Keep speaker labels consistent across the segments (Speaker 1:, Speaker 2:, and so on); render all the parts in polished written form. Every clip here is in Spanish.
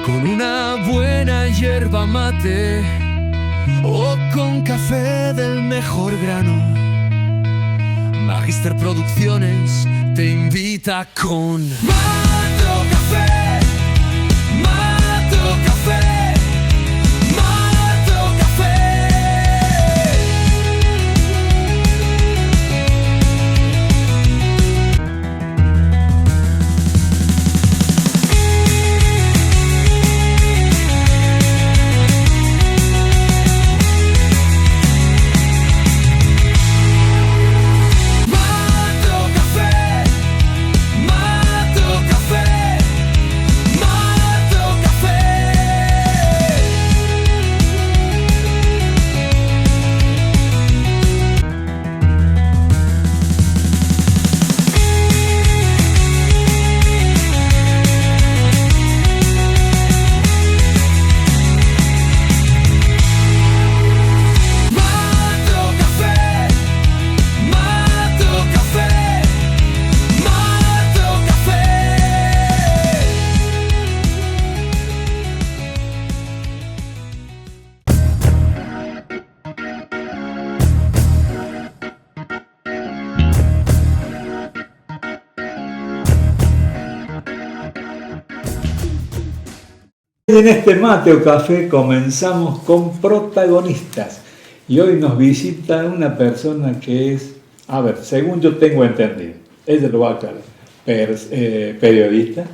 Speaker 1: con una buena yerba mate o con café del mejor grano. Magister Producciones te invita con Mato Café, Mato Café, Mato Café.
Speaker 2: En este Mate o Café comenzamos con protagonistas y hoy nos visita una persona que es, a ver, según yo tengo entendido, ella lo va a aclarar, periodista,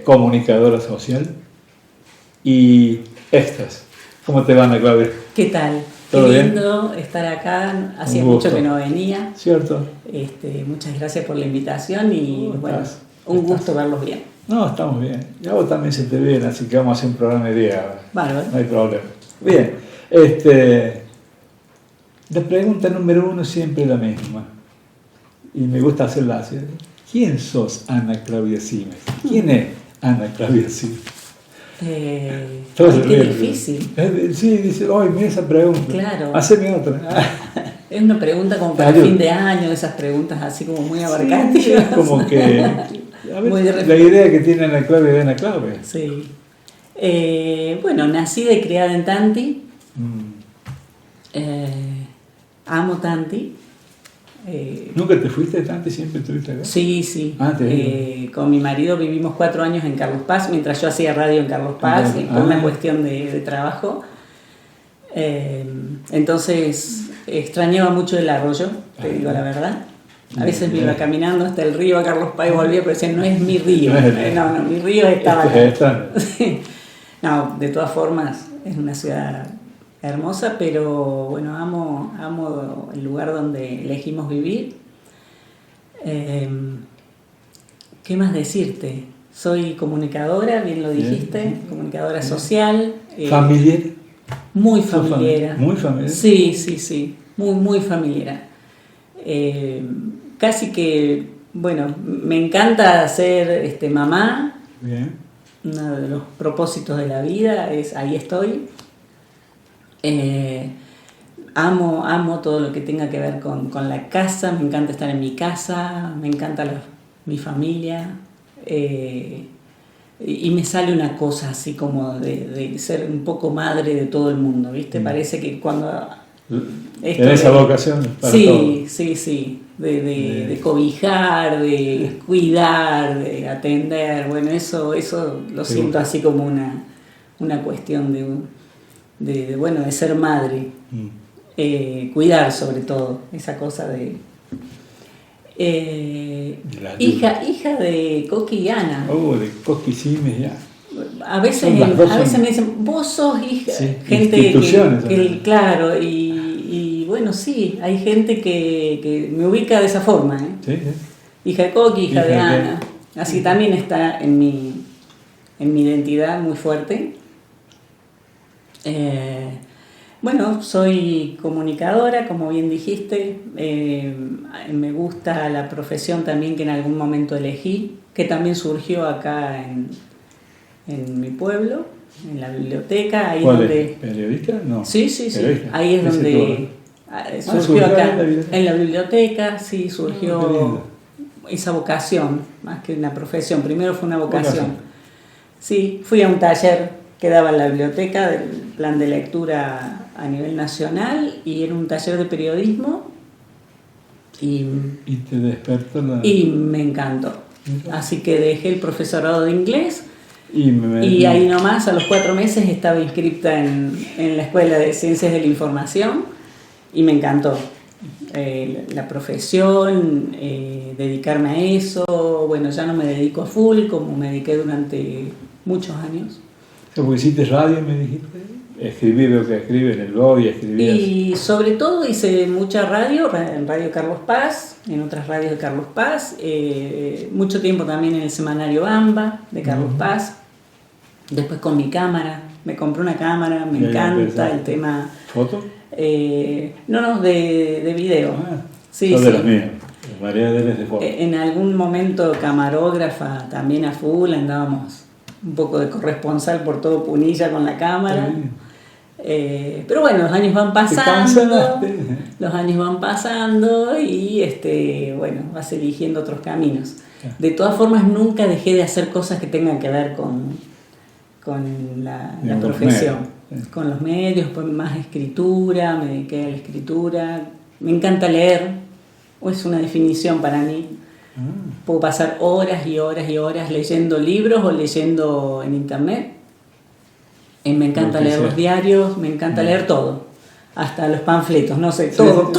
Speaker 2: comunicadora social y extras. ¿Cómo te van, Claudia?
Speaker 3: ¿Qué tal?
Speaker 2: ¿Todo
Speaker 3: Qué
Speaker 2: bien?
Speaker 3: lindo estar acá, hacía mucho que no venía.
Speaker 2: ¿Cierto?
Speaker 3: Muchas gracias por la invitación y bueno, un gusto verlos bien.
Speaker 2: No, estamos bien. Y a vos también se te viene, así que vamos a hacer un programa de día ahora.
Speaker 3: Bárbaro.
Speaker 2: No hay problema. Bien, la pregunta número uno siempre es la misma. Y me gusta hacerla así. ¿Quién sos Ana Claudia Simes? ¿Quién es Ana Claudia Simes?
Speaker 3: Qué
Speaker 2: Bien,
Speaker 3: difícil.
Speaker 2: Sí, dice, oye, mira esa pregunta.
Speaker 3: Claro.
Speaker 2: Haceme otra.
Speaker 3: Es una pregunta como para fin de año, esas preguntas así como muy abarcantes.
Speaker 2: Sí, es como que... A ver, la idea que tiene Ana Claudia de Ana Claudia.
Speaker 3: Sí. Bueno, nacida y criada en Tanti. Amo Tanti.
Speaker 2: ¿Nunca te fuiste de Tanti? ¿Siempre estuviste acá?
Speaker 3: Sí, sí. Con mi marido vivimos 4 años en Carlos Paz, mientras yo hacía radio en Carlos Paz, por una cuestión de trabajo. Entonces, extrañaba mucho el arroyo, te digo la verdad. A veces me iba caminando hasta el río a Carlos Paz y volvía, pero decía, no es mi río. No, mi río estaba acá. No, de todas formas, es una ciudad hermosa, pero bueno, amo el lugar donde elegimos vivir. ¿Qué más decirte? Soy comunicadora, bien lo dijiste, comunicadora social.
Speaker 2: ¿Familiar?
Speaker 3: Muy familiar.
Speaker 2: ¿Muy familiar?
Speaker 3: Sí, muy familiar. Casi que, bueno, me encanta ser mamá.
Speaker 2: Bien.
Speaker 3: Uno de los propósitos de la vida es, ahí estoy. Amo todo lo que tenga que ver con la casa, me encanta estar en mi casa, me encanta mi familia. Y me sale una cosa así como de ser un poco madre de todo el mundo, ¿viste? Parece que cuando...
Speaker 2: En esa vocación para todo.
Speaker 3: Sí, de cobijar, de cuidar, de atender, bueno, eso lo siento así como una cuestión de ser madre, cuidar sobre todo, esa cosa de... hija de Coqui y Ana.
Speaker 2: De Coqui y Simes, ya.
Speaker 3: A veces me dicen, vos sos hija,
Speaker 2: sí,
Speaker 3: gente que claro, y bueno, sí, hay gente que me ubica de esa forma, ¿eh?
Speaker 2: Sí.
Speaker 3: Hija de Coqui, hija de Ana. Así también está en mi identidad muy fuerte. Bueno, soy comunicadora, como bien dijiste. Me gusta la profesión también que en algún momento elegí, que también surgió acá en mi pueblo, en la biblioteca. Ahí
Speaker 2: ¿Cuál
Speaker 3: donde...
Speaker 2: es? ¿Periodista? No.
Speaker 3: Sí.
Speaker 2: ¿Periodista?
Speaker 3: Ahí es donde surgió acá, en la biblioteca, sí, surgió esa vocación, más que una profesión. Primero fue una vocación. Sí, fui a un taller que daba en la biblioteca del plan de lectura a nivel nacional y era un taller de periodismo y
Speaker 2: te despertó
Speaker 3: y me encantó. Así que dejé el profesorado de inglés
Speaker 2: y
Speaker 3: ahí nomás a los 4 meses estaba inscrita en la Escuela de Ciencias de la Información y me encantó. La profesión, dedicarme a eso, bueno, ya no me dedico a full como me dediqué durante muchos años.
Speaker 2: ¿Cómo hiciste radio, me dijiste? Escribí lo que escribe en el blog y escribías.
Speaker 3: Y sobre todo hice mucha radio, en Radio Carlos Paz, en otras radios de Carlos Paz, mucho tiempo también en el semanario AMBA de Carlos Paz, después con mi cámara, me compré una cámara, me encanta el tema...
Speaker 2: ¿Foto?
Speaker 3: No, de video. Sí,
Speaker 2: son
Speaker 3: sí.
Speaker 2: De las mías. María de foto.
Speaker 3: En algún momento camarógrafa también a full, andábamos un poco de corresponsal por todo Punilla con la cámara. Pero bueno, los años van pasando y bueno, vas eligiendo otros caminos. De todas formas, nunca dejé de hacer cosas que tengan que ver con la profesión. Con los medios, pues más escritura, me dediqué a la escritura. Me encanta leer, es una definición para mí. Puedo pasar horas y horas y horas leyendo libros o leyendo en internet. Me encanta leer los diarios, me encanta leer todo, hasta los panfletos, no sé, todo.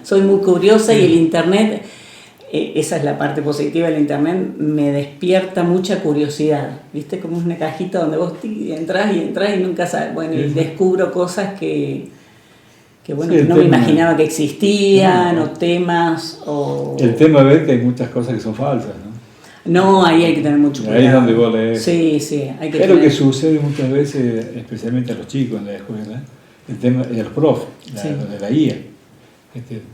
Speaker 3: Soy muy curiosa y el internet, esa es la parte positiva del internet, me despierta mucha curiosidad, ¿viste? Como una cajita donde vos entras y nunca sabes, bueno, y descubro cosas que bueno, que no me imaginaba que existían, o temas, o...
Speaker 2: El tema es ver que hay muchas cosas que son falsas, ¿no?
Speaker 3: No, ahí hay que tener mucho cuidado.
Speaker 2: Ahí es donde vos lees.
Speaker 3: Sí, hay que
Speaker 2: es lo que sucede muchas veces, especialmente a los chicos en la escuela, el tema de los profes, de la guía.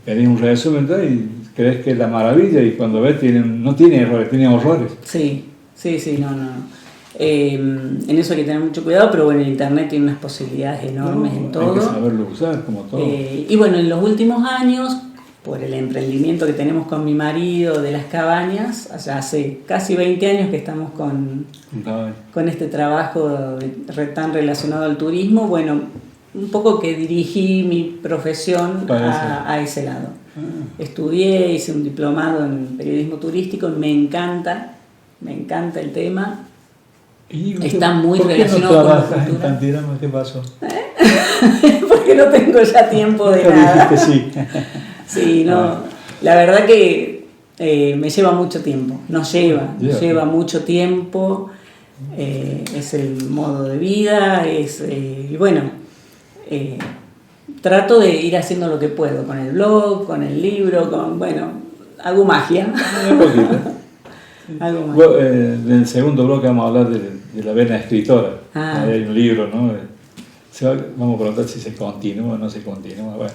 Speaker 2: Tenés un resumen y crees que es la maravilla y cuando ves no tiene errores, tiene horrores.
Speaker 3: Sí, no. En eso hay que tener mucho cuidado, pero bueno, el internet tiene unas posibilidades enormes en todo.
Speaker 2: Hay que saberlo usar, como todo.
Speaker 3: Y bueno, en los últimos años, por el emprendimiento que tenemos con mi marido de las cabañas, allá hace casi 20 años que estamos con este trabajo tan relacionado al turismo, bueno, un poco que dirigí mi profesión a ese lado. Estudié, hice un diplomado en periodismo turístico, me encanta el tema. Está muy relacionado con la cultura.
Speaker 2: ¿En Cantirama qué pasó?
Speaker 3: Porque no tengo ya tiempo de nada.
Speaker 2: Dijiste sí.
Speaker 3: Sí, no. La verdad que me lleva mucho tiempo. Nos lleva mucho tiempo. Es el modo de vida. Y bueno, trato de ir haciendo lo que puedo con el blog, con el libro, hago magia.
Speaker 2: En el segundo bloque vamos a hablar de la vena escritora. Hay un libro, ¿no? Vamos a preguntar si se continúa o no se continúa. Bueno,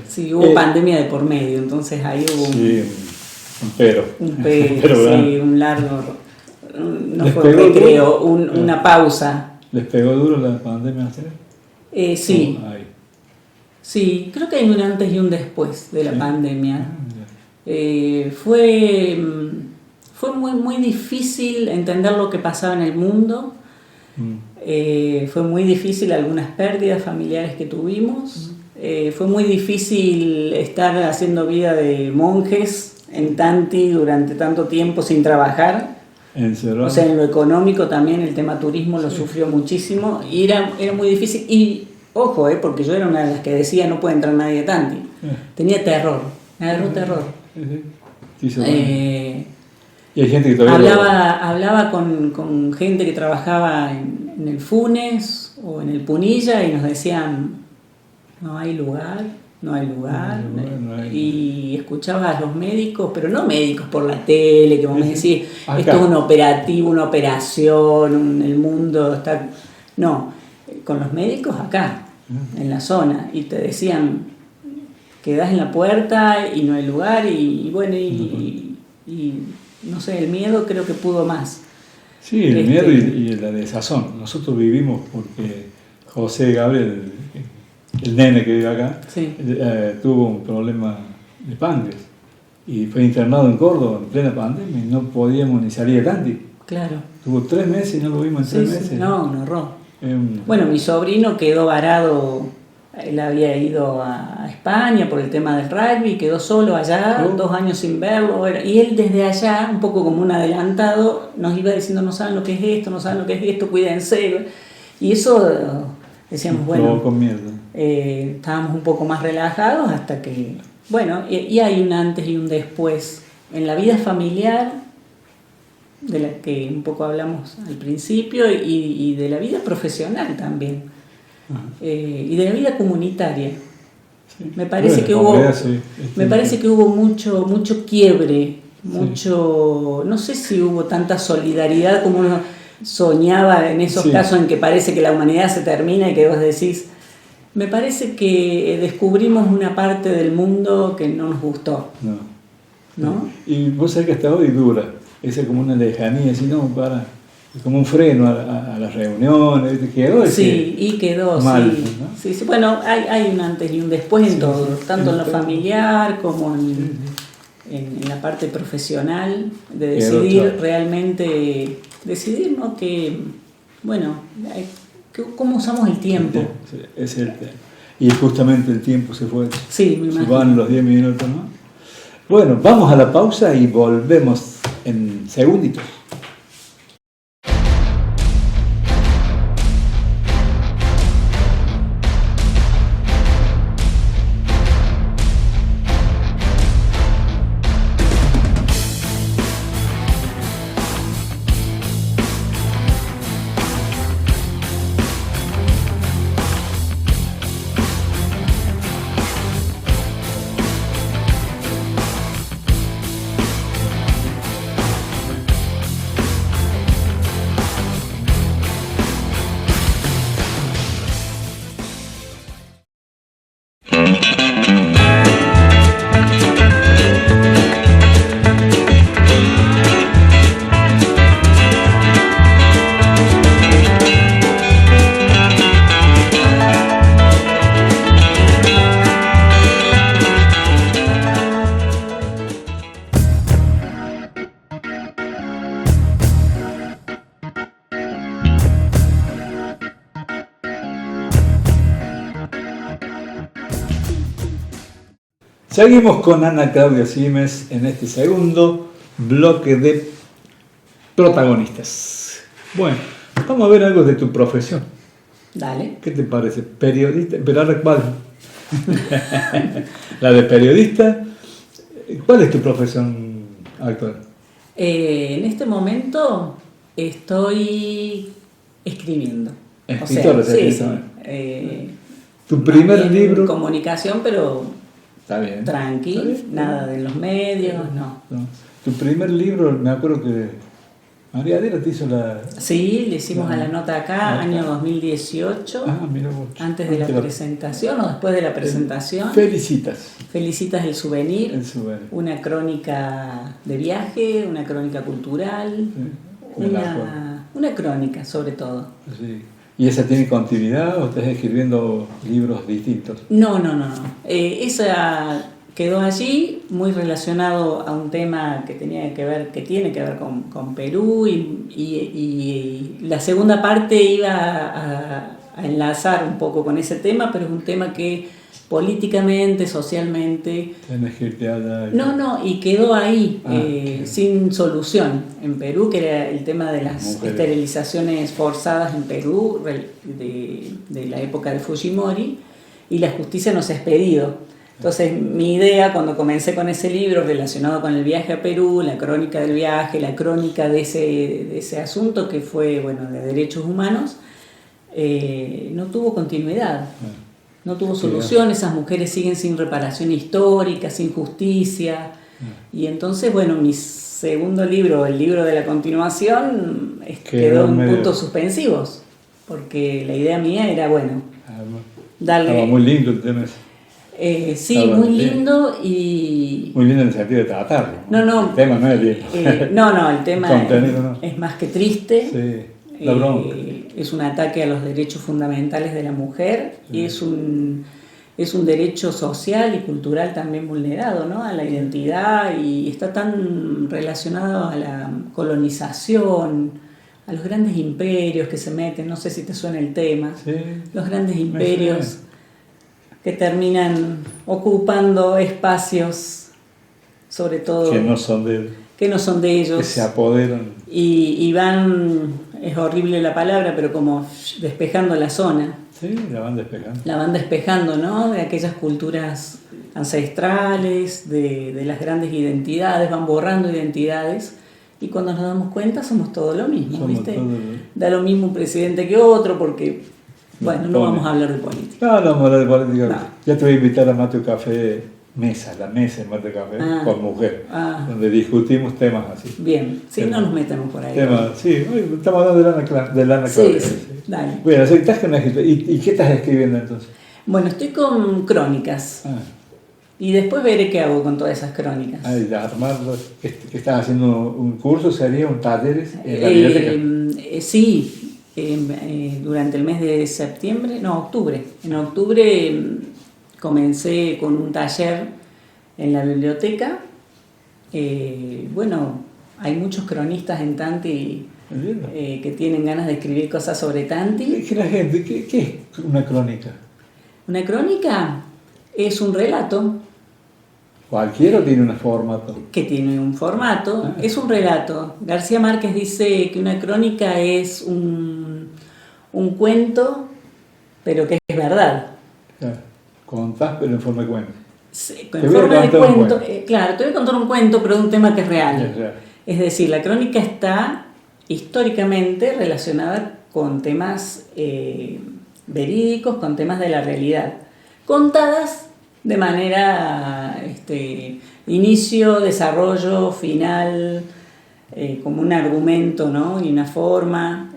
Speaker 3: sí, hubo pandemia de por medio, entonces ahí hubo
Speaker 2: un pero,
Speaker 3: sí, un largo, no fue un recreo, una pausa.
Speaker 2: ¿Les pegó duro la pandemia a ustedes?
Speaker 3: Sí. Sí, creo que hay un antes y un después de la pandemia. Fue muy, muy difícil entender lo que pasaba en el mundo. Fue muy difícil algunas pérdidas familiares que tuvimos. Fue muy difícil estar haciendo vida de monjes en Tanti durante tanto tiempo sin trabajar.
Speaker 2: Encerrado.
Speaker 3: O sea, en lo económico también el tema turismo lo sufrió muchísimo y era muy difícil. Y ojo, porque yo era una de las que decía no puede entrar nadie a Tanti. Tenía terror, me agarró terror.
Speaker 2: Y hay gente que todavía
Speaker 3: hablaba con gente que trabajaba en el Funes o en el Punilla y nos decían no hay lugar. Y escuchaba a los médicos, pero no médicos por la tele, que vos me decís, esto es un operativo, una operación, el mundo está... No, con los médicos acá, en la zona, y te decían, quedás en la puerta y no hay lugar, y no sé, el miedo creo que pudo más.
Speaker 2: Sí, el miedo y la desazón. Nosotros vivimos porque José Gabriel, el nene que vive acá, tuvo un problema de páncreas y fue internado en Córdoba en plena pandemia y no podíamos ni salir de Tanti.
Speaker 3: Claro.
Speaker 2: Tuvo 3 meses y no lo vimos en 3 meses.
Speaker 3: Sí, no, un horror. Bueno, mi sobrino quedó varado, él había ido a España por el tema del rugby, quedó solo allá, 2 años sin verlo, y él desde allá, un poco como un adelantado, nos iba diciendo, no saben lo que es esto, no saben lo que es esto, cuídense. Y eso, decíamos, bueno, estábamos un poco más relajados hasta que, bueno, y hay un antes y un después en la vida familiar, de la que un poco hablamos al principio, y de la vida profesional también, y de la vida comunitaria. Sí. Me parece que hubo mucho quiebre, mucho, no sé si hubo tanta solidaridad como uno soñaba en esos casos en que parece que la humanidad se termina y que vos decís, me parece que descubrimos una parte del mundo que no nos gustó. ¿No?
Speaker 2: Y vos sabés que hasta hoy dura. Esa como una lejanía, así no, como un freno a las reuniones, quedó
Speaker 3: y quedó,
Speaker 2: mal,
Speaker 3: ¿no?
Speaker 2: Sí.
Speaker 3: Bueno, hay un antes y un después en todo, tanto en lo familiar como en la parte profesional, de decidir realmente, ¿no? Que, bueno, cómo usamos el tiempo.
Speaker 2: Sí, es el tema. Y justamente el tiempo se fue.
Speaker 3: Sí, me imagino.
Speaker 2: Se van los 10 minutos, ¿no? Bueno, vamos a la pausa y volvemos en segunditos. Seguimos con Ana Claudia Simes en este segundo bloque de protagonistas. Bueno, vamos a ver algo de tu profesión.
Speaker 3: Dale.
Speaker 2: ¿Qué te parece? ¿Periodista? ¿Pero ahora cuál? La de periodista. ¿Cuál es tu profesión actual?
Speaker 3: En este momento estoy escribiendo.
Speaker 2: Escritora,
Speaker 3: sí.
Speaker 2: ¿Tu primer libro?
Speaker 3: Comunicación, pero...
Speaker 2: Está bien.
Speaker 3: Tranqui, ¿está bien? Nada de los medios, no.
Speaker 2: Tu primer libro, me acuerdo que María Adela te hizo la...
Speaker 3: Sí, le hicimos a la nota acá, año 2018,
Speaker 2: mira vos.
Speaker 3: Antes de la presentación o después de la presentación.
Speaker 2: Felicitas.
Speaker 3: Felicitas el souvenir.
Speaker 2: El souvenir.
Speaker 3: Una crónica de viaje, una crónica cultural, sí, una crónica sobre todo.
Speaker 2: Sí. ¿Y esa tiene continuidad o estás escribiendo libros distintos?
Speaker 3: No. Esa quedó allí, muy relacionado a un tema que tiene que ver con Perú, y la segunda parte iba a enlazar un poco con ese tema, pero es un tema que políticamente, socialmente...
Speaker 2: Tenés que irte allá.
Speaker 3: Y quedó ahí, sin solución en Perú, que era el tema de las esterilizaciones forzadas en Perú de la época de Fujimori, y la justicia nos ha expedido. Entonces mi idea cuando comencé con ese libro relacionado con el viaje a Perú, la crónica del viaje, la crónica de ese asunto que fue, de derechos humanos, no tuvo continuidad. No tuvo solución, esas mujeres siguen sin reparación histórica, sin justicia. Y entonces, mi segundo libro, el libro de la continuación, quedó en puntos suspensivos. Porque la idea mía era, darle...
Speaker 2: Estaba muy lindo el tema ese.
Speaker 3: Sí, muy lindo y...
Speaker 2: Muy lindo en el sentido de tratarlo.
Speaker 3: No.
Speaker 2: El tema no es lindo.
Speaker 3: El tema es más que triste.
Speaker 2: Sí. La bronca.
Speaker 3: Es un ataque a los derechos fundamentales de la mujer, y es es un derecho social y cultural también vulnerado, ¿no? A la identidad, y está tan relacionado a la colonización, a los grandes imperios que se meten, no sé si te suena el tema,
Speaker 2: Sí,
Speaker 3: los grandes imperios que terminan ocupando espacios, sobre todo
Speaker 2: que no son de
Speaker 3: ellos,
Speaker 2: que se apoderan.
Speaker 3: y van, es horrible la palabra, pero como despejando la zona.
Speaker 2: Sí, la van despejando.
Speaker 3: La van despejando, ¿no? De aquellas culturas ancestrales, de las grandes identidades, van borrando identidades, y cuando nos damos cuenta somos todo lo mismo,
Speaker 2: Somos
Speaker 3: ¿viste?
Speaker 2: todo
Speaker 3: Da lo mismo un presidente que otro, porque, bueno, no vamos a hablar de política.
Speaker 2: No vamos a hablar de política.
Speaker 3: No.
Speaker 2: Ya te voy a invitar a Mate Café Mesa, la mesa en Mate Café, con mujer, donde discutimos temas así.
Speaker 3: Bien, sí,
Speaker 2: Temas,
Speaker 3: no nos metemos por ahí.
Speaker 2: sí, hoy estamos hablando de Lana
Speaker 3: Sí,
Speaker 2: Claudia.
Speaker 3: sí, dale.
Speaker 2: Bueno, estás con ¿y qué estás escribiendo entonces?
Speaker 3: Bueno, estoy con crónicas, y después veré qué hago con todas esas crónicas.
Speaker 2: Armarlos. ¿Qué estás haciendo? ¿Un curso sería? ¿Un talleres en la biblioteca?
Speaker 3: Sí, durante el mes de octubre. En octubre comencé con un taller en la biblioteca. Bueno, hay muchos cronistas en Tanti que tienen ganas de escribir cosas sobre Tanti.
Speaker 2: ¿Qué es una crónica?
Speaker 3: Una crónica es un relato.
Speaker 2: ¿Cualquiera tiene un formato?
Speaker 3: Que tiene un formato, es un relato. García Márquez dice que una crónica es un cuento, pero que es verdad.
Speaker 2: Contás, pero en forma de cuento.
Speaker 3: En forma de cuento, claro, te voy a contar un cuento, pero de un tema que es real. Es decir, la crónica está históricamente relacionada con temas verídicos, con temas de la realidad, contadas de manera inicio, desarrollo, final, como un argumento, ¿no? Y una forma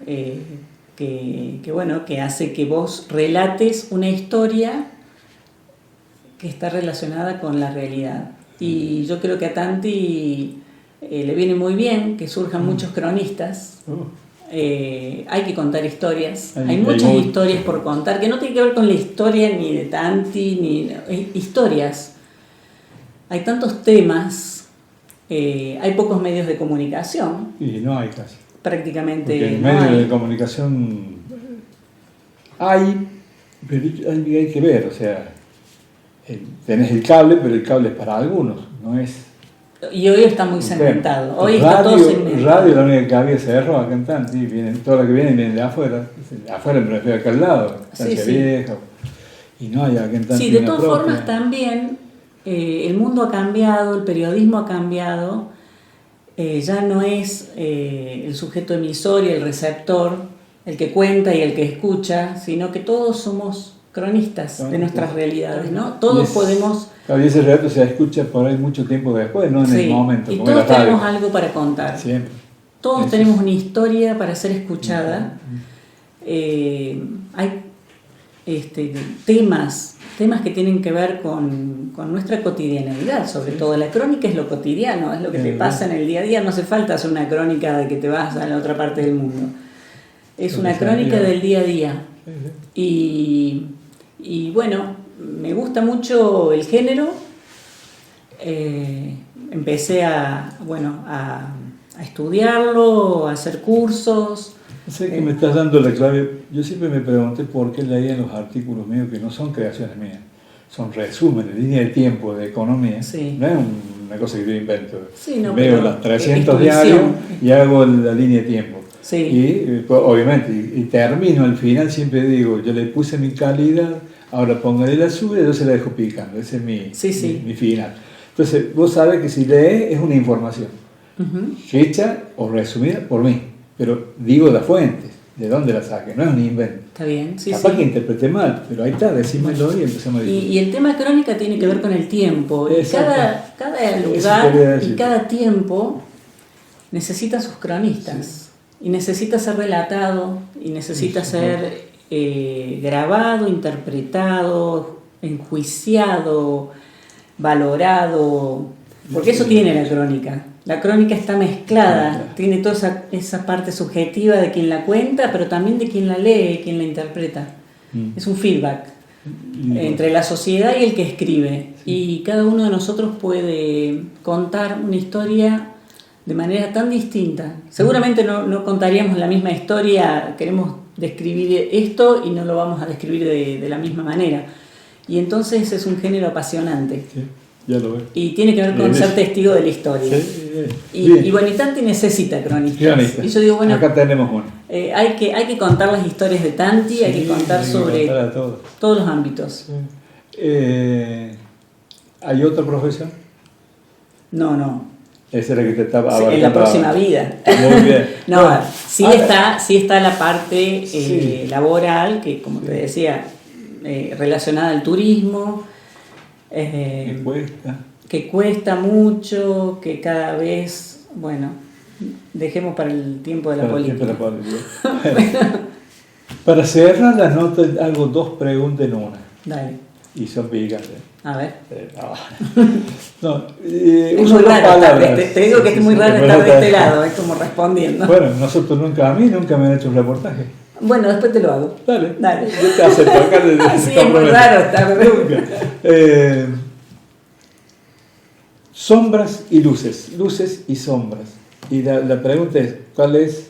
Speaker 3: que hace que vos relates una historia que está relacionada con la realidad. Y yo creo que a Tanti le viene muy bien que surjan muchos cronistas. Hay que contar historias, hay muchas historias por contar, que no tiene que ver con la historia ni de Tanti, ni historias. Hay tantos temas, hay pocos medios de comunicación.
Speaker 2: Y no hay casi.
Speaker 3: Prácticamente
Speaker 2: porque
Speaker 3: no
Speaker 2: medios
Speaker 3: hay.
Speaker 2: de comunicación hay, pero hay que ver, o sea, tenés el cable, pero el cable es para algunos, no es...
Speaker 3: Y hoy está muy segmentado. Hoy
Speaker 2: radio,
Speaker 3: está todo segmentado.
Speaker 2: Radio, la única que había Cerro, acá en Tanti, todo lo que viene de afuera. Afuera me refiero acá al lado, Estancia Vieja. Y no hay acá en Tanti.
Speaker 3: Sí, de todas formas también el mundo ha cambiado, el periodismo ha cambiado. Ya no es el sujeto emisor y el receptor, el que cuenta y el que escucha, sino que todos somos cronistas de nuestras realidades, ¿no? Todos podemos...
Speaker 2: Claro, y ese relato se escucha por ahí mucho tiempo después, no en el momento.
Speaker 3: Y todos tenemos algo para contar.
Speaker 2: Siempre.
Speaker 3: Todos tenemos una historia para ser escuchada. Hay temas que tienen que ver con nuestra cotidianidad, sobre todo. La crónica es lo cotidiano, es lo que te pasa en el día a día. No hace falta hacer una crónica de que te vas a la otra parte del mundo. Es una crónica del día a día. Y bueno, me gusta mucho el género. Empecé a estudiarlo, a hacer cursos.
Speaker 2: Sé que me estás dando la clave. Yo siempre me pregunté por qué leía los artículos míos, que no son creaciones mías, son resúmenes, línea de tiempo de economía. No es una cosa que yo invento. Veo las 300 diarios y hago la línea de tiempo. Y obviamente, y termino al final, siempre digo, yo le puse mi calidad, ahora póngale la suya y yo se la dejo picando. Ese es mi final. Entonces, vos sabés que si lees es una información hecha o resumida por mí, pero digo las fuentes, de dónde la saqué, no es un invento.
Speaker 3: Está bien,
Speaker 2: Capaz que interpreté mal, pero ahí está, decímelo y empezamos a discutir.
Speaker 3: Y el tema crónica tiene que ver con el tiempo. Y cada lugar y cada tiempo necesita sus cronistas. Y necesita ser relatado, y necesita ser grabado, interpretado, enjuiciado, valorado, porque eso tiene la crónica. La crónica está mezclada, tiene toda esa parte subjetiva de quien la cuenta, pero también de quien la lee, quien la interpreta. Es un feedback. entre la sociedad y el que escribe. Sí. Y cada uno de nosotros puede contar una historia de manera tan distinta. Seguramente no contaríamos la misma historia, queremos describir esto y no lo vamos a describir de la misma manera. Y entonces es un género apasionante.
Speaker 2: Sí, ya lo veo.
Speaker 3: Y tiene que ver con ser testigo de la historia. Sí, y bueno, y Tanti necesita cronistas. Y yo digo, bueno,
Speaker 2: acá tenemos uno.
Speaker 3: Hay que contar las historias de Tanti, sí, hay que contar sobre todos los ámbitos.
Speaker 2: Sí. ¿Hay otra profesión?
Speaker 3: No.
Speaker 2: Esa es la que te estaba
Speaker 3: en la próxima vida.
Speaker 2: Muy bien.
Speaker 3: No, bueno, sí está la parte laboral, que como te decía, relacionada al turismo. Que cuesta mucho, que cada vez, bueno, dejemos para el tiempo de la política.
Speaker 2: Para cerrar la nota, hago 2 preguntas en una.
Speaker 3: Dale.
Speaker 2: Y son picantes.
Speaker 3: A ver.
Speaker 2: Es
Speaker 3: muy raro. Te digo que es muy raro estar de este lado, es como respondiendo.
Speaker 2: Bueno, a mí nunca me han hecho un reportaje.
Speaker 3: Bueno, después te lo hago.
Speaker 2: Dale. Yo te acepto acá.
Speaker 3: Sí, es muy raro estar.
Speaker 2: Sombras y luces y sombras. Y la pregunta es, ¿cuáles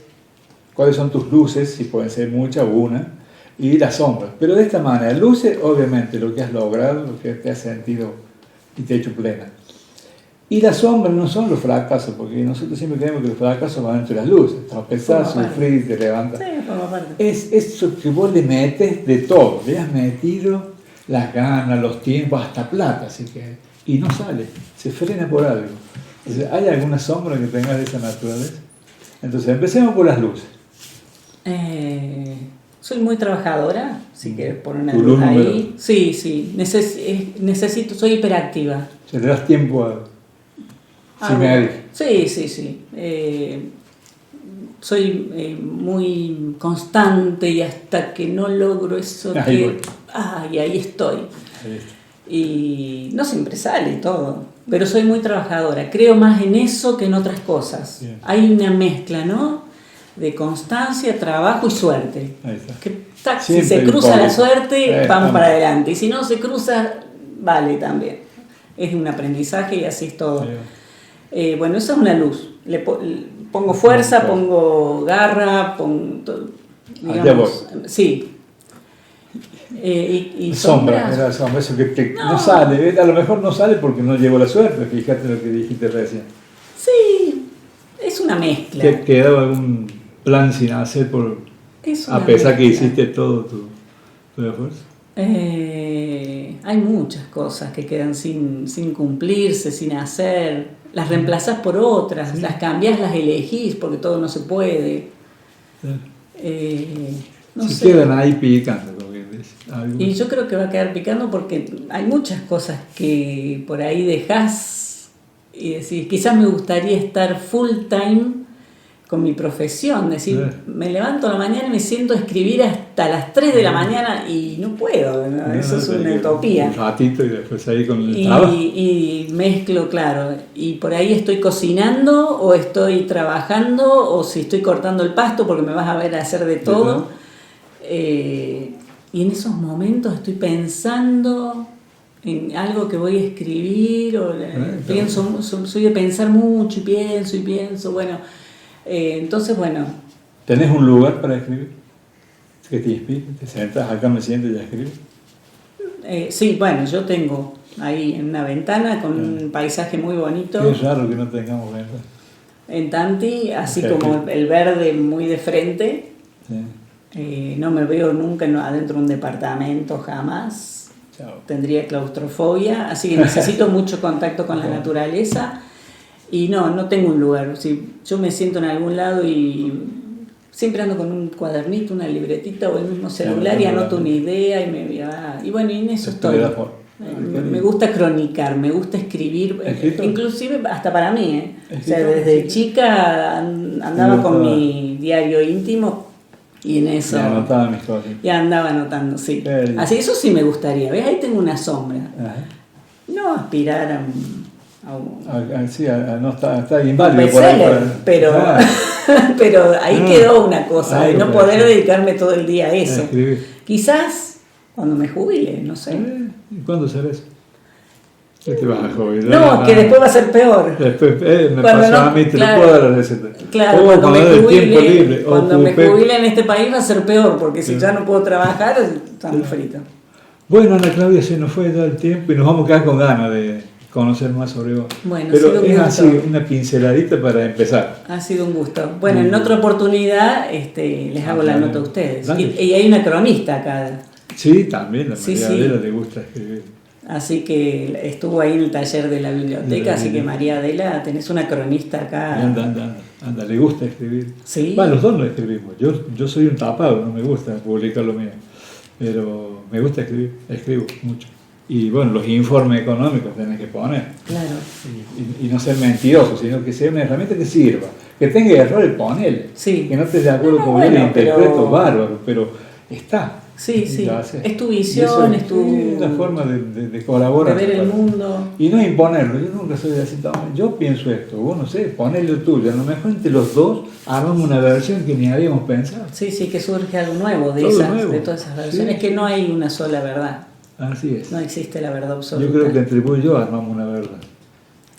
Speaker 2: son tus luces? Si pueden ser muchas o una. Y las sombras. Pero de esta manera, luces, obviamente, lo que has logrado, lo que te has sentido y te ha hecho plena. Y las sombras no son los fracasos, porque nosotros siempre creemos que los fracasos van entre las luces. Tropezar, sufrir, te levantas.
Speaker 3: Sí, forma parte.
Speaker 2: Es eso que vos le metes de todo. Le has metido las ganas, los tiempos, hasta plata, así que... Y no sale, se frena por algo. Entonces, ¿hay alguna sombra que tengas de esa naturaleza? Entonces, empecemos por las luces.
Speaker 3: Soy muy trabajadora, si quieres poner una luz ahí. Sí, necesito, soy hiperactiva.
Speaker 2: ¿Se le das tiempo a...?
Speaker 3: Sí. Soy muy constante y hasta que no logro eso y ahí estoy. Y no siempre sale todo, pero soy muy trabajadora. Creo más en eso que en otras cosas. Bien. Hay una mezcla, ¿no? De constancia, trabajo y suerte. Ahí está. Si se cruza la suerte, vamos para adelante. Y si no se cruza, vale también. Es un aprendizaje y así es todo. Bueno, esa es una luz. Le pongo fuerza, pongo garra, digamos, sí. Y
Speaker 2: sombra, eso que no sale. A lo mejor no sale porque no llegó la suerte. Fíjate lo que dijiste recién.
Speaker 3: Sí, es una mezcla.
Speaker 2: ¿Te quedaba algún plan sin hacer a pesar que hiciste todo tu esfuerzo?
Speaker 3: Hay muchas cosas que quedan sin cumplirse, sin hacer. Las reemplazás por otras, las cambiás, las elegís porque todo no se puede.
Speaker 2: No sé. Quedan ahí picando.
Speaker 3: Y yo creo que va a quedar picando porque hay muchas cosas que por ahí dejás y decís, quizás me gustaría estar full time con mi profesión, decir, me levanto a la mañana y me siento a escribir hasta las 3 de la mañana y no puedo, ¿no? Eso es una utopía.
Speaker 2: Un ratito y después ahí con el trabajo.
Speaker 3: Y mezclo, claro, y por ahí estoy cocinando o estoy trabajando o si estoy cortando el pasto porque me vas a ver hacer de todo. Y en esos momentos estoy pensando en algo que voy a escribir, soy de pensar mucho y pienso, bueno, entonces bueno.
Speaker 2: ¿Tenés un lugar para escribir? ¿Que te inspire? ¿Te sentás acá, me siento y ya escribes?
Speaker 3: Sí, bueno, yo tengo ahí en una ventana con un paisaje muy bonito.
Speaker 2: Es raro que no tengamos ventana.
Speaker 3: En Tanti, así como el verde muy de frente. Sí. No me veo nunca adentro de un departamento, jamás. Chao. Tendría claustrofobia, así que necesito mucho contacto con la naturaleza. Y no tengo un lugar. Si yo me siento en algún lado y siempre ando con un cuadernito, una libretita o el mismo celular y anoto una idea y bueno, y en eso estoy. Me gusta cronicar, me gusta escribir, inclusive hasta para mí. O sea, desde chica andaba con mi diario íntimo. Y en eso.
Speaker 2: Ya anotaba mis cosas.
Speaker 3: Ya andaba anotando, sí. Así, eso sí me gustaría. ¿Ves? Ahí tengo una sombra. Ajá. No aspirar a
Speaker 2: no está inválido por ahí.
Speaker 3: Pero ahí quedó una cosa, de no poder dedicarme todo el día a eso. Quizás Cuando me jubile, no sé.
Speaker 2: ¿Y cuándo será eso? ¿Qué te vas a jubilar?
Speaker 3: No, que después va a ser peor.
Speaker 2: Después, me
Speaker 3: Cuando
Speaker 2: pasó
Speaker 3: no,
Speaker 2: a mí, te
Speaker 3: claro,
Speaker 2: lo puedo dar la receta.
Speaker 3: Claro,
Speaker 2: cuando me jubile,
Speaker 3: cuando me jubile en este país va a ser peor, porque si ya no puedo trabajar, estamos fritos.
Speaker 2: Bueno, Ana Claudia, se nos fue ya el tiempo y nos vamos a quedar con ganas de conocer más sobre vos.
Speaker 3: Bueno,
Speaker 2: pero es así, una pinceladita para empezar.
Speaker 3: Ha sido un gusto. Bueno, en otra oportunidad les hago la nota a ustedes. Y hay una cronista acá.
Speaker 2: Sí, también, a María Adela le gusta escribir.
Speaker 3: Así que estuvo ahí en el taller de la biblioteca, así que María Adela, tenés una cronista acá.
Speaker 2: Anda, le gusta escribir.
Speaker 3: Sí.
Speaker 2: Bueno, los dos no escribimos. Yo soy un tapado, no me gusta publicar lo mío. Pero me gusta escribir, escribo mucho. Y bueno, los informes económicos tenés que poner.
Speaker 3: Claro.
Speaker 2: Y no ser mentiroso, sino que sea una herramienta que sirva. Que tenga errores, ponele.
Speaker 3: Sí.
Speaker 2: Que no estés de acuerdo con yo lo interpreto, bárbaro, pero está.
Speaker 3: Sí, sí. Es tu visión, es tu...
Speaker 2: la forma de colaborar.
Speaker 3: De ver el mundo.
Speaker 2: Y no imponerlo. Yo nunca soy así. Yo pienso esto, vos no sé, ponele lo tuyo. A lo mejor entre los dos armamos una versión que ni habíamos pensado.
Speaker 3: Sí, que surge algo nuevo de todas esas versiones, que no hay una sola verdad.
Speaker 2: Así es.
Speaker 3: No existe la verdad absoluta.
Speaker 2: Yo creo que entre vos y yo armamos una verdad.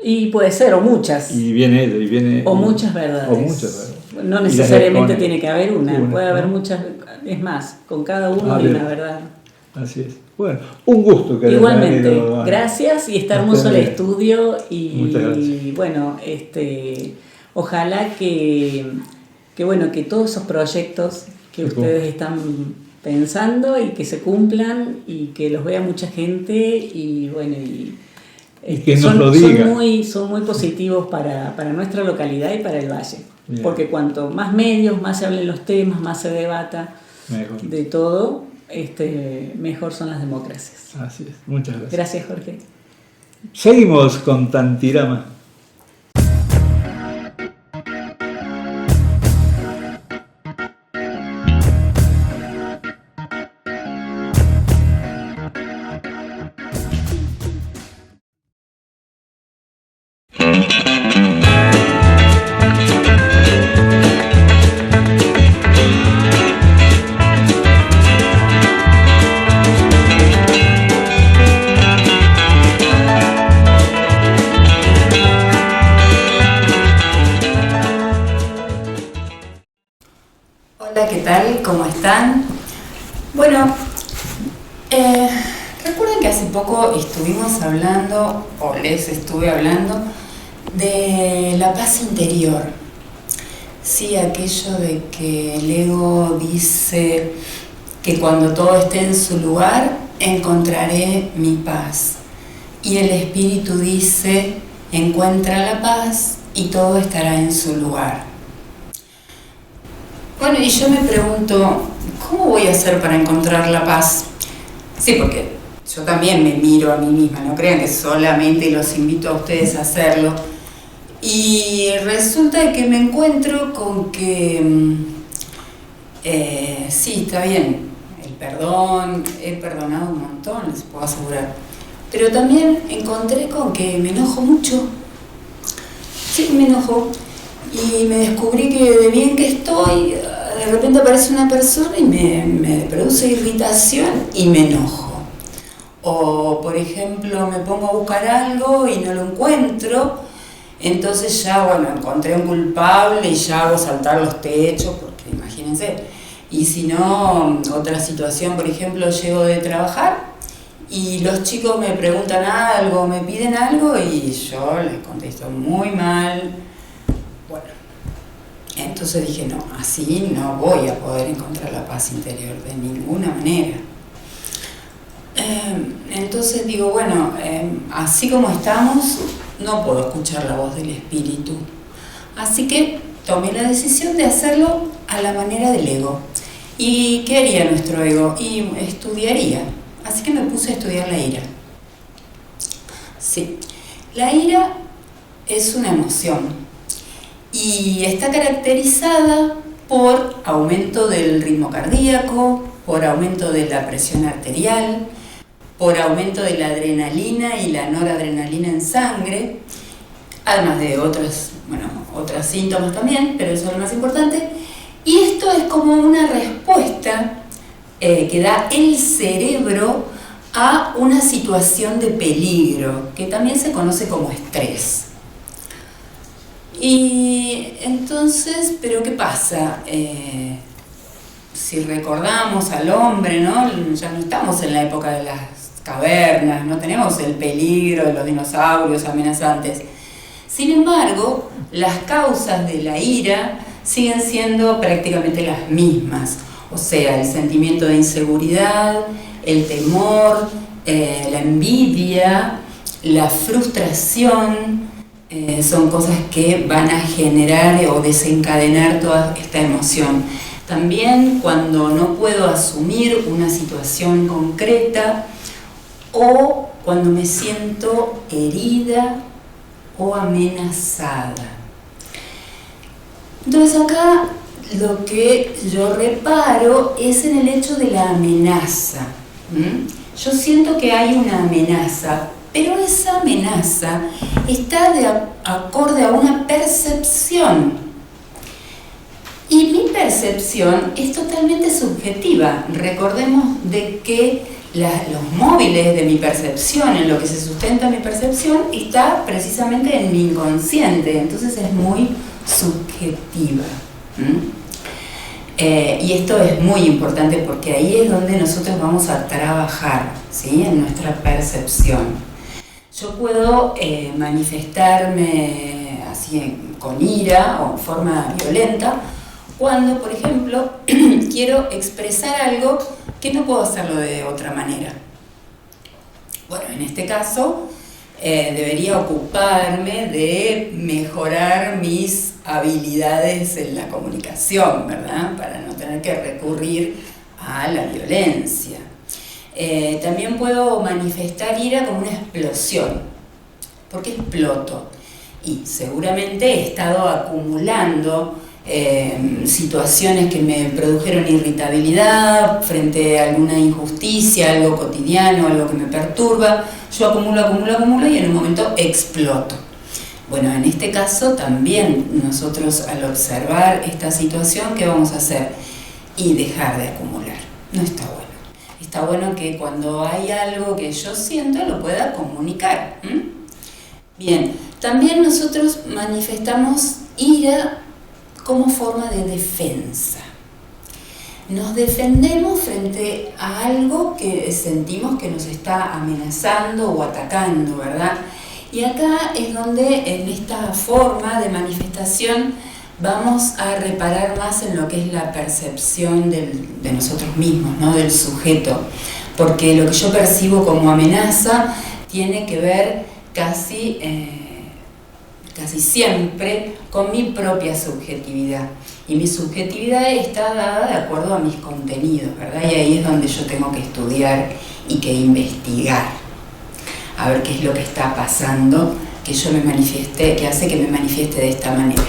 Speaker 3: Y puede ser, o muchas.
Speaker 2: Y viene
Speaker 3: o muchas verdades.
Speaker 2: O muchas verdades.
Speaker 3: No necesariamente tiene que haber una, puede haber muchas. Es más, con cada uno hay una verdad.
Speaker 2: Así es. Bueno, un gusto que
Speaker 3: igualmente, gracias, y está hermoso el estudio
Speaker 2: y
Speaker 3: bueno, ojalá que todos esos proyectos que ustedes están pensando y que se cumplan y que los vea mucha gente y bueno, y
Speaker 2: que nos lo diga.
Speaker 3: Son muy positivos para nuestra localidad y para el valle.
Speaker 2: Bien.
Speaker 3: Porque cuanto más medios, más se hablen los temas, más se debata de todo, mejor son las democracias.
Speaker 2: Así es. Muchas gracias.
Speaker 3: Gracias, Jorge.
Speaker 2: Seguimos con Tantirama.
Speaker 4: Hola, ¿qué tal? ¿Cómo están? Bueno, recuerden que hace poco estuvimos hablando, o les estuve hablando, de la paz interior. Sí, aquello de que el ego dice que cuando todo esté en su lugar, encontraré mi paz. Y el espíritu dice, encuentra la paz y todo estará en su lugar. Bueno, y yo me pregunto, ¿cómo voy a hacer para encontrar la paz? Sí, porque yo también me miro a mí misma, no crean que solamente los invito a ustedes a hacerlo. Y resulta que me encuentro con que, sí, está bien, el perdón, he perdonado un montón, les puedo asegurar. Pero también encontré con que me enojo mucho. Sí, me enojo. Y me descubrí que de bien que estoy, de repente aparece una persona y me produce irritación y me enojo. O, por ejemplo, me pongo a buscar algo y no lo encuentro, entonces ya, bueno, encontré un culpable y ya hago saltar los techos, porque imagínense. Y si no, otra situación, por ejemplo, llego de trabajar y los chicos me preguntan algo, me piden algo y yo les contesto muy mal. Bueno, entonces dije, no, así no voy a poder encontrar la paz interior de ninguna manera. Entonces digo, bueno, así como estamos, no puedo escuchar la voz del espíritu. Así que tomé la decisión de hacerlo a la manera del ego. ¿Y qué haría nuestro ego? Y estudiaría. Así que me puse a estudiar la ira. Sí, la ira es una emoción. Y está caracterizada por aumento del ritmo cardíaco, por aumento de la presión arterial, por aumento de la adrenalina y la noradrenalina en sangre, además de otros síntomas también, pero eso es lo más importante. Y esto es como una respuesta que da el cerebro a una situación de peligro, que también se conoce como estrés. Y entonces, ¿pero qué pasa? Si recordamos al hombre, ¿no? Ya no estamos en la época de las cavernas, no tenemos el peligro de los dinosaurios amenazantes. Sin embargo, las causas de la ira siguen siendo prácticamente las mismas, o sea, el sentimiento de inseguridad, el temor, la envidia, la frustración, son cosas que van a generar o desencadenar toda esta emoción. También cuando no puedo asumir una situación concreta o cuando me siento herida o amenazada. Entonces acá lo que yo reparo es en el hecho de la amenaza. Yo siento que hay una amenaza, pero esa amenaza está acorde a una percepción. Y mi percepción es totalmente subjetiva. Recordemos de que los móviles de mi percepción, en lo que se sustenta mi percepción, está precisamente en mi inconsciente, entonces es muy subjetiva. Y esto es muy importante porque ahí es donde nosotros vamos a trabajar, ¿sí? En nuestra percepción. Yo puedo manifestarme así con ira o en forma violenta cuando, por ejemplo, quiero expresar algo que no puedo hacerlo de otra manera. Bueno, en este caso debería ocuparme de mejorar mis habilidades en la comunicación, ¿verdad? Para no tener que recurrir a la violencia. También puedo manifestar ira como una explosión, porque exploto. Y seguramente he estado acumulando situaciones que me produjeron irritabilidad frente a alguna injusticia, algo cotidiano, algo que me perturba. Yo acumulo y en un momento exploto. Bueno, en este caso también nosotros al observar esta situación, ¿qué vamos a hacer? Y dejar de acumular. No está bueno. Está bueno que cuando hay algo que yo siento lo pueda comunicar. Bien, también nosotros manifestamos ira como forma de defensa. Nos defendemos frente a algo que sentimos que nos está amenazando o atacando, ¿verdad? Y acá es donde en esta forma de manifestación vamos a reparar más en lo que es la percepción de nosotros mismos, ¿no? Del sujeto, porque lo que yo percibo como amenaza tiene que ver casi siempre con mi propia subjetividad. Y mi subjetividad está dada de acuerdo a mis contenidos, ¿verdad? Y ahí es donde yo tengo que estudiar y que investigar, a ver qué es lo que está pasando, que yo me manifieste, que hace que me manifieste de esta manera.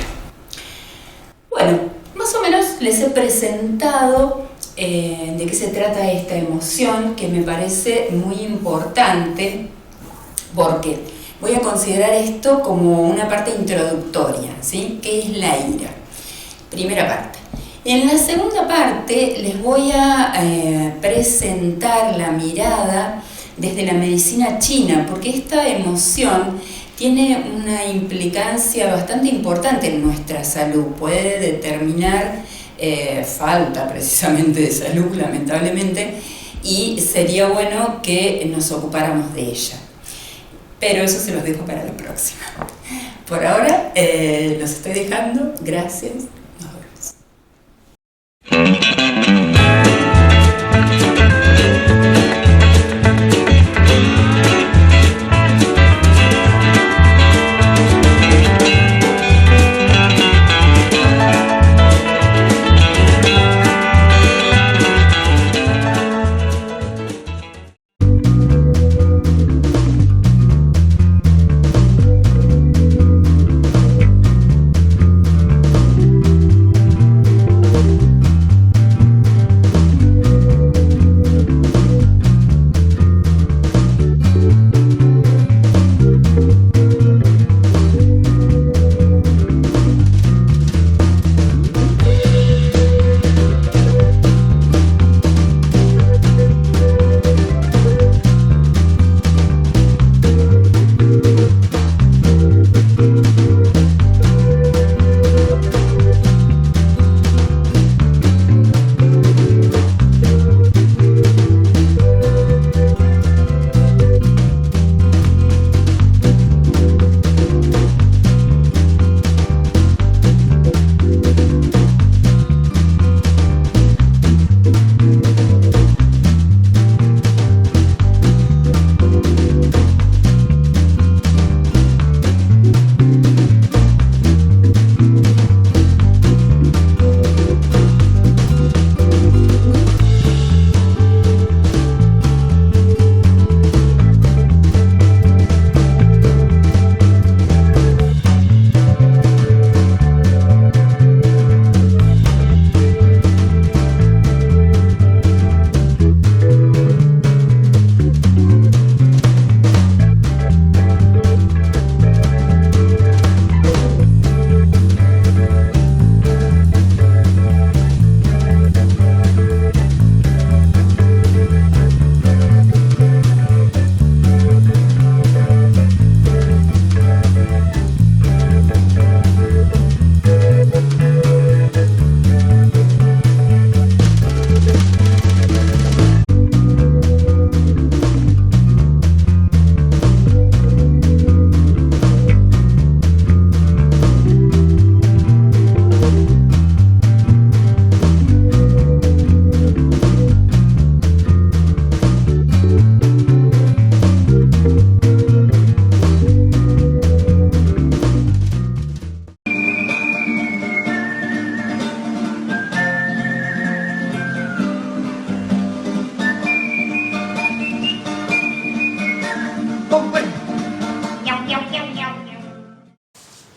Speaker 4: Bueno, más o menos les he presentado de qué se trata esta emoción, que me parece muy importante, porque voy a considerar esto como una parte introductoria, ¿sí? ¿Qué es la ira? Primera parte. En la segunda parte les voy a presentar la mirada desde la medicina china, porque esta emoción tiene una implicancia bastante importante en nuestra salud. Puede determinar falta precisamente de salud, lamentablemente, y sería bueno que nos ocupáramos de ella. Pero eso se los dejo para la próxima. Por ahora los estoy dejando. Gracias. Nos vemos.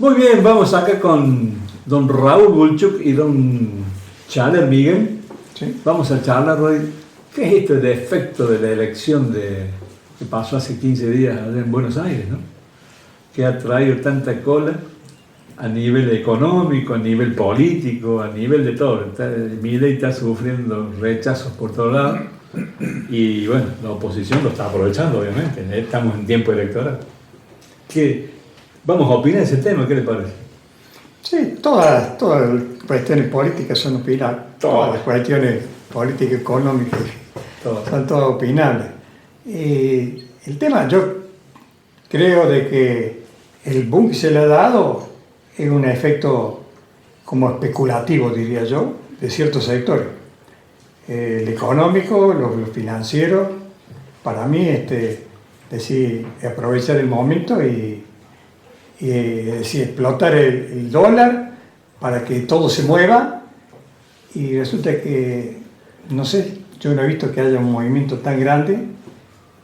Speaker 2: Muy bien, vamos acá con don Raúl Bulchuk y don Chaler Miguel.
Speaker 5: Sí.
Speaker 2: Vamos a charlar hoy. ¿Qué es esto de efecto de la elección que pasó hace 15 días allá en Buenos Aires, ¿no? Que ha traído tanta cola a nivel económico, a nivel político, a nivel de todo. Milei está sufriendo rechazos por todos lados y bueno, la oposición lo está aprovechando, obviamente. Estamos en tiempo electoral. Vamos a opinar de ese tema, ¿qué le parece?
Speaker 5: Sí, todas las cuestiones políticas son opinables. Todas las cuestiones políticas, económicas, son todas opinables. El tema, yo creo de que el boom que se le ha dado es un efecto como especulativo, diría yo, de ciertos sectores. El económico, los financieros, para mí, decir, aprovechar el momento y decir, explotar el dólar para que todo se mueva, y resulta que, no sé, yo no he visto que haya un movimiento tan grande,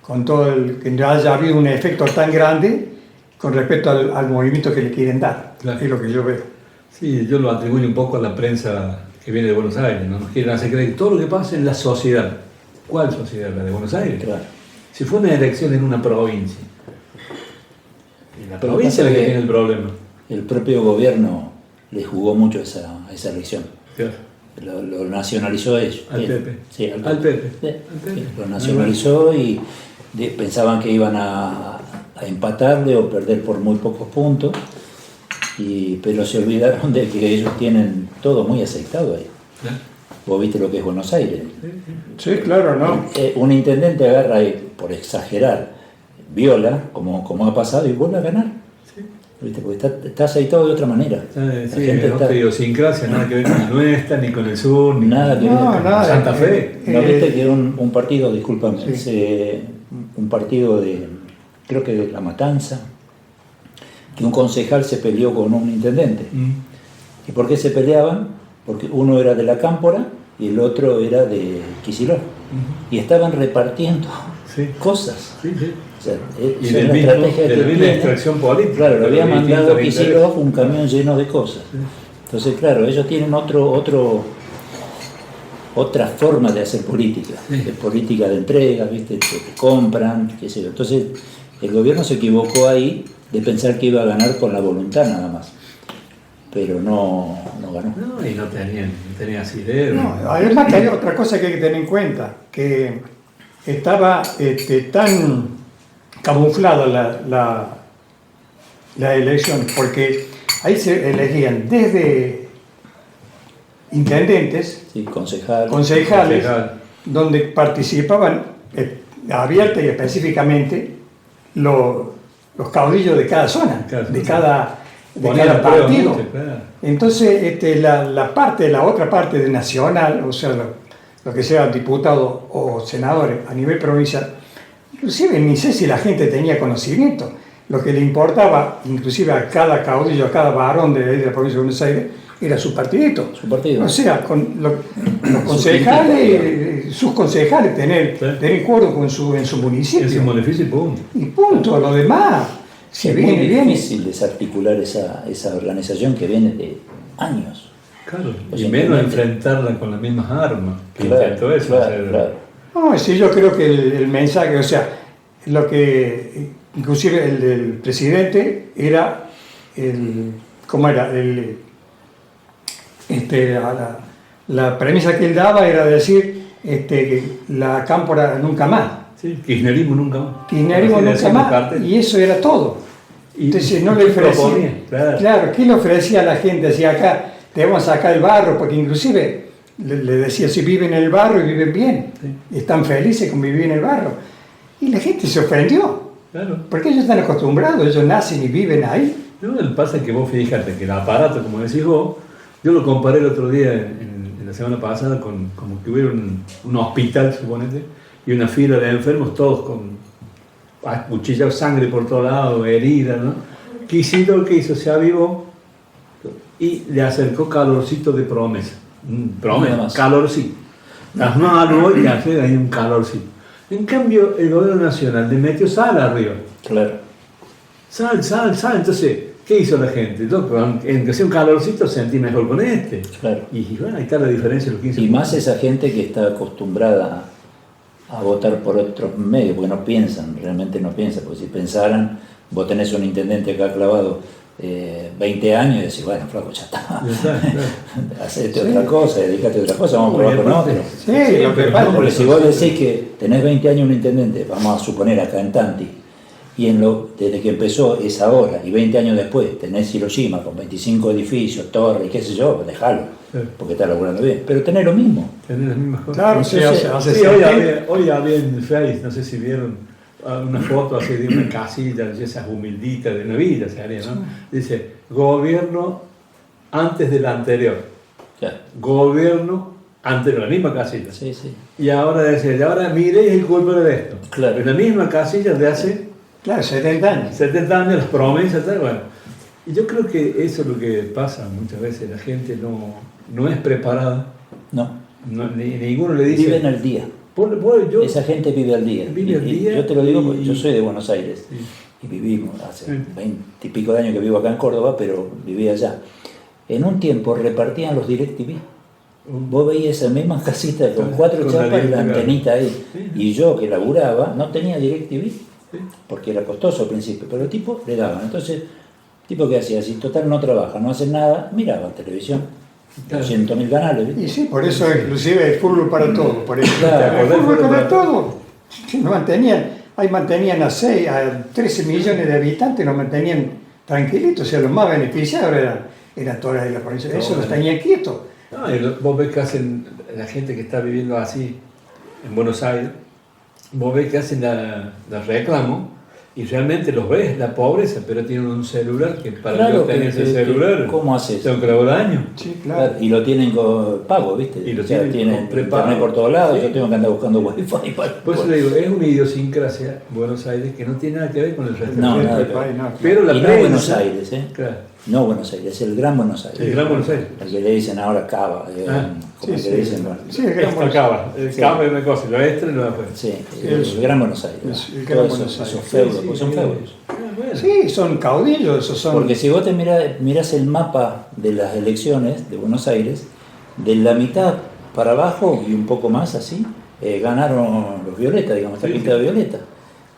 Speaker 5: que no haya habido un efecto tan grande con respecto al movimiento que le quieren dar. Claro. Es lo que yo veo.
Speaker 2: Sí, yo lo atribuyo un poco a la prensa que viene de Buenos Aires, ¿no? Nos quieren hacer creer todo lo que pasa en la sociedad. ¿Cuál sociedad? La de Buenos Aires.
Speaker 6: Claro.
Speaker 2: Si fue una elección en una provincia, en la provincia es la que tiene el problema.
Speaker 6: El propio gobierno le jugó mucho a esa elección.
Speaker 2: Claro.
Speaker 6: Lo nacionalizó ellos.
Speaker 2: Al Pepe.
Speaker 6: Sí, al
Speaker 2: Pepe.
Speaker 6: Sí, sí, lo nacionalizó y pensaban que iban a empatarle o perder por muy pocos puntos, pero se olvidaron de que ellos tienen todo muy aceitado ahí.
Speaker 2: Claro.
Speaker 6: Vos viste lo que es Buenos Aires.
Speaker 5: Sí, claro, ¿no?
Speaker 6: Un intendente agarra y, por exagerar, viola, como ha pasado, y vuelve a ganar.
Speaker 2: Sí.
Speaker 6: ¿Viste? Porque está aceitado de otra manera.
Speaker 2: Sí, es otra idiosincrasia, nada que ver con la nuestra, ni con el sur, ni
Speaker 6: nada que ver con
Speaker 2: Santa Fe.
Speaker 6: ¿No viste que un partido, discúlpame, sí. Un partido creo que de La Matanza, que un concejal se peleó con un intendente? ¿Y por qué se peleaban? Porque uno era de la Cámpora y el otro era de Kicillof. Y estaban repartiendo cosas.
Speaker 2: Sí, sí.
Speaker 6: O sea,
Speaker 2: y de la misma extracción política.
Speaker 6: Claro, le había mandado Kicillof un camión lleno de cosas. Sí. Entonces, claro, ellos tienen otra forma de hacer política. De política de entrega, ¿viste? Que te compran, qué sé yo. Entonces, el gobierno se equivocó ahí de pensar que iba a ganar con la voluntad nada más. Pero no ganó.
Speaker 2: No, y no tenía asidero.
Speaker 5: No, además que hay otra cosa que hay que tener en cuenta, que estaba tan camuflada la elección, porque ahí se elegían desde intendentes,
Speaker 6: sí, concejales,
Speaker 5: donde participaban abierta y específicamente los caudillos de cada zona, de cada partido.
Speaker 2: Mucho, claro.
Speaker 5: Entonces, la otra parte de nacional, o sea, lo que sea diputados o senadores a nivel provincial, inclusive ni sé si la gente tenía conocimiento. Lo que le importaba, inclusive a cada caudillo, a cada varón de la provincia de Buenos Aires, era su partidito.
Speaker 6: Su partido.
Speaker 5: O sea, con los concejales, sus concejales, tener acuerdo en su municipio.
Speaker 2: En su municipio y punto.
Speaker 5: Y punto, lo demás. Si
Speaker 6: es
Speaker 5: viene,
Speaker 6: muy difícil
Speaker 5: viene.
Speaker 6: Desarticular esa organización que viene de años.
Speaker 2: Claro, y menos enfrentarla con las mismas armas. Que intentó eso.
Speaker 6: Claro.
Speaker 5: No, sí, yo creo que el mensaje, o sea, lo que inclusive el presidente era la premisa que él daba era decir que la Cámpora nunca más.
Speaker 2: Sí, kirchnerismo nunca más.
Speaker 5: Kirchnerismo nunca más, y eso era todo. Entonces no le ofrecía. Claro, ¿qué le ofrecía a la gente? Decía, acá te vamos a sacar el barro, porque inclusive le decía, si viven en el barro y viven bien, están felices con vivir en el barro. Y la gente se ofendió.
Speaker 2: Claro.
Speaker 5: Porque ellos están acostumbrados, ellos nacen y viven ahí.
Speaker 2: No, lo que pasa es que vos fíjate que el aparato, como decís vos, yo lo comparé el otro día, en la semana pasada, con como que hubiera un hospital, suponete, y una fila de enfermos, todos con acuchillados, sangre por todos lados, heridas, ¿no? Kicillof, ¿qué hizo? Se avivó y le acercó calorcito de promesa. Promesa, calorcito. Las manos y hacer ahí un calorcito. En cambio, el gobierno nacional le metió sal arriba.
Speaker 6: Claro.
Speaker 2: Sal. Entonces, ¿qué hizo la gente? Aunque sea un calorcito, sentí mejor con este.
Speaker 6: Claro.
Speaker 2: Y bueno, ahí está la diferencia de los 15
Speaker 6: Y más esa gente que está acostumbrada a votar por otros medios, porque no piensan, realmente no piensan, porque si pensaran, vos tenés un intendente acá clavado 20 años y decís, bueno, flaco, ya está, hacete otra cosa, dedícate a otra cosa, vamos a probar con otro.
Speaker 5: Sí, lo que pasa.
Speaker 6: Porque si vos decís que tenés 20 años un intendente, vamos a suponer acá en Tanti, y desde que empezó es ahora, y 20 años después tenés Hiroshima con 25 edificios, torres, qué sé yo, dejalo, porque está laburando bien. Pero tenés lo mismo.
Speaker 2: Tenés las mismas cosas.
Speaker 5: Claro, sí,
Speaker 2: Sí, hoy había en Face, no sé si vieron una foto así de una casilla, de esas humilditas de una villa, se haría, ¿no? Dice, gobierno antes del anterior.
Speaker 6: Claro.
Speaker 2: Gobierno anterior, la misma casilla.
Speaker 6: Sí, sí.
Speaker 2: Y ahora dice, mire, es el culpable de esto.
Speaker 6: Claro.
Speaker 2: En la misma casilla de hace...
Speaker 5: Claro, 70 años.
Speaker 2: 70 años, las promesas, tal, bueno. Y yo creo que eso es lo que pasa muchas veces. La gente no es preparada.
Speaker 6: No.
Speaker 2: Ninguno le dice...
Speaker 6: Viven al día. Esa gente vive al día.
Speaker 2: Vive al día.
Speaker 6: Yo te lo digo porque yo soy de Buenos Aires.
Speaker 2: Sí.
Speaker 6: Y viví hace 20 y pico de años que vivo acá en Córdoba, pero viví allá. En un tiempo repartían los DirecTV. Vos veías esa misma casita con 4 chapas y la antenita ahí.
Speaker 2: Sí.
Speaker 6: Y yo que laburaba no tenía DirecTV. Porque era costoso al principio, pero el tipo le daban. Entonces, el tipo que hacía, si total no trabaja, no hace nada, miraba televisión, 200.000 canales. ¿Viste?
Speaker 5: Y sí, por eso inclusive el fútbol para todo. Por eso,
Speaker 6: Claro,
Speaker 5: el fútbol para todo. Mantenían a 13 millones de habitantes, nos mantenían tranquilitos, o sea, los más beneficiados eran todas las de la provincia. Eso los tenían quietos.
Speaker 2: No, y vos ves que hacen la gente que está viviendo así en Buenos Aires, vos ves que hacen la reclamo y realmente los ves, la pobreza, pero tienen un celular que para
Speaker 6: Claro,
Speaker 2: yo tener ese celular,
Speaker 6: ¿cómo haces?
Speaker 2: tengo que laburar años.
Speaker 5: Sí, claro.
Speaker 6: Y lo tienen con pago, ¿viste?
Speaker 2: Y lo
Speaker 6: o sea,
Speaker 2: tienen preparado.
Speaker 6: internet por todos lados,
Speaker 2: Sí.
Speaker 6: yo tengo que andar buscando wifi para...
Speaker 2: Por eso le digo, es una idiosincrasia Buenos Aires que no tiene nada que ver con el resto
Speaker 6: No,
Speaker 2: del
Speaker 6: nada
Speaker 2: país.
Speaker 6: que ver.
Speaker 2: Pero la
Speaker 6: Y no
Speaker 2: prensa,
Speaker 6: Buenos Aires, ¿eh?
Speaker 2: Claro.
Speaker 6: No Buenos Aires, es el Gran Buenos Aires.
Speaker 2: El Gran Buenos Aires.
Speaker 6: El que le dicen ahora Cava, como
Speaker 5: sí,
Speaker 6: que le dicen, bueno.
Speaker 5: Sí, el Gran
Speaker 2: Esto
Speaker 5: Buenos
Speaker 2: acaba, el cambio es una cosa, lo extra y lo de afuera.
Speaker 6: Sí, el Gran Buenos Aires.
Speaker 5: el Gran
Speaker 6: Todos
Speaker 5: Buenos
Speaker 6: esos
Speaker 5: Aires.
Speaker 6: feudos,
Speaker 2: Sí,
Speaker 6: pues son
Speaker 2: sí.
Speaker 6: feudos.
Speaker 2: Bueno.
Speaker 5: Sí, son caudillos, esos son.
Speaker 6: Porque si vos te mirás el mapa de las elecciones de Buenos Aires, de la mitad para abajo y un poco más así, ganaron los violetas, digamos, está pintado de violeta.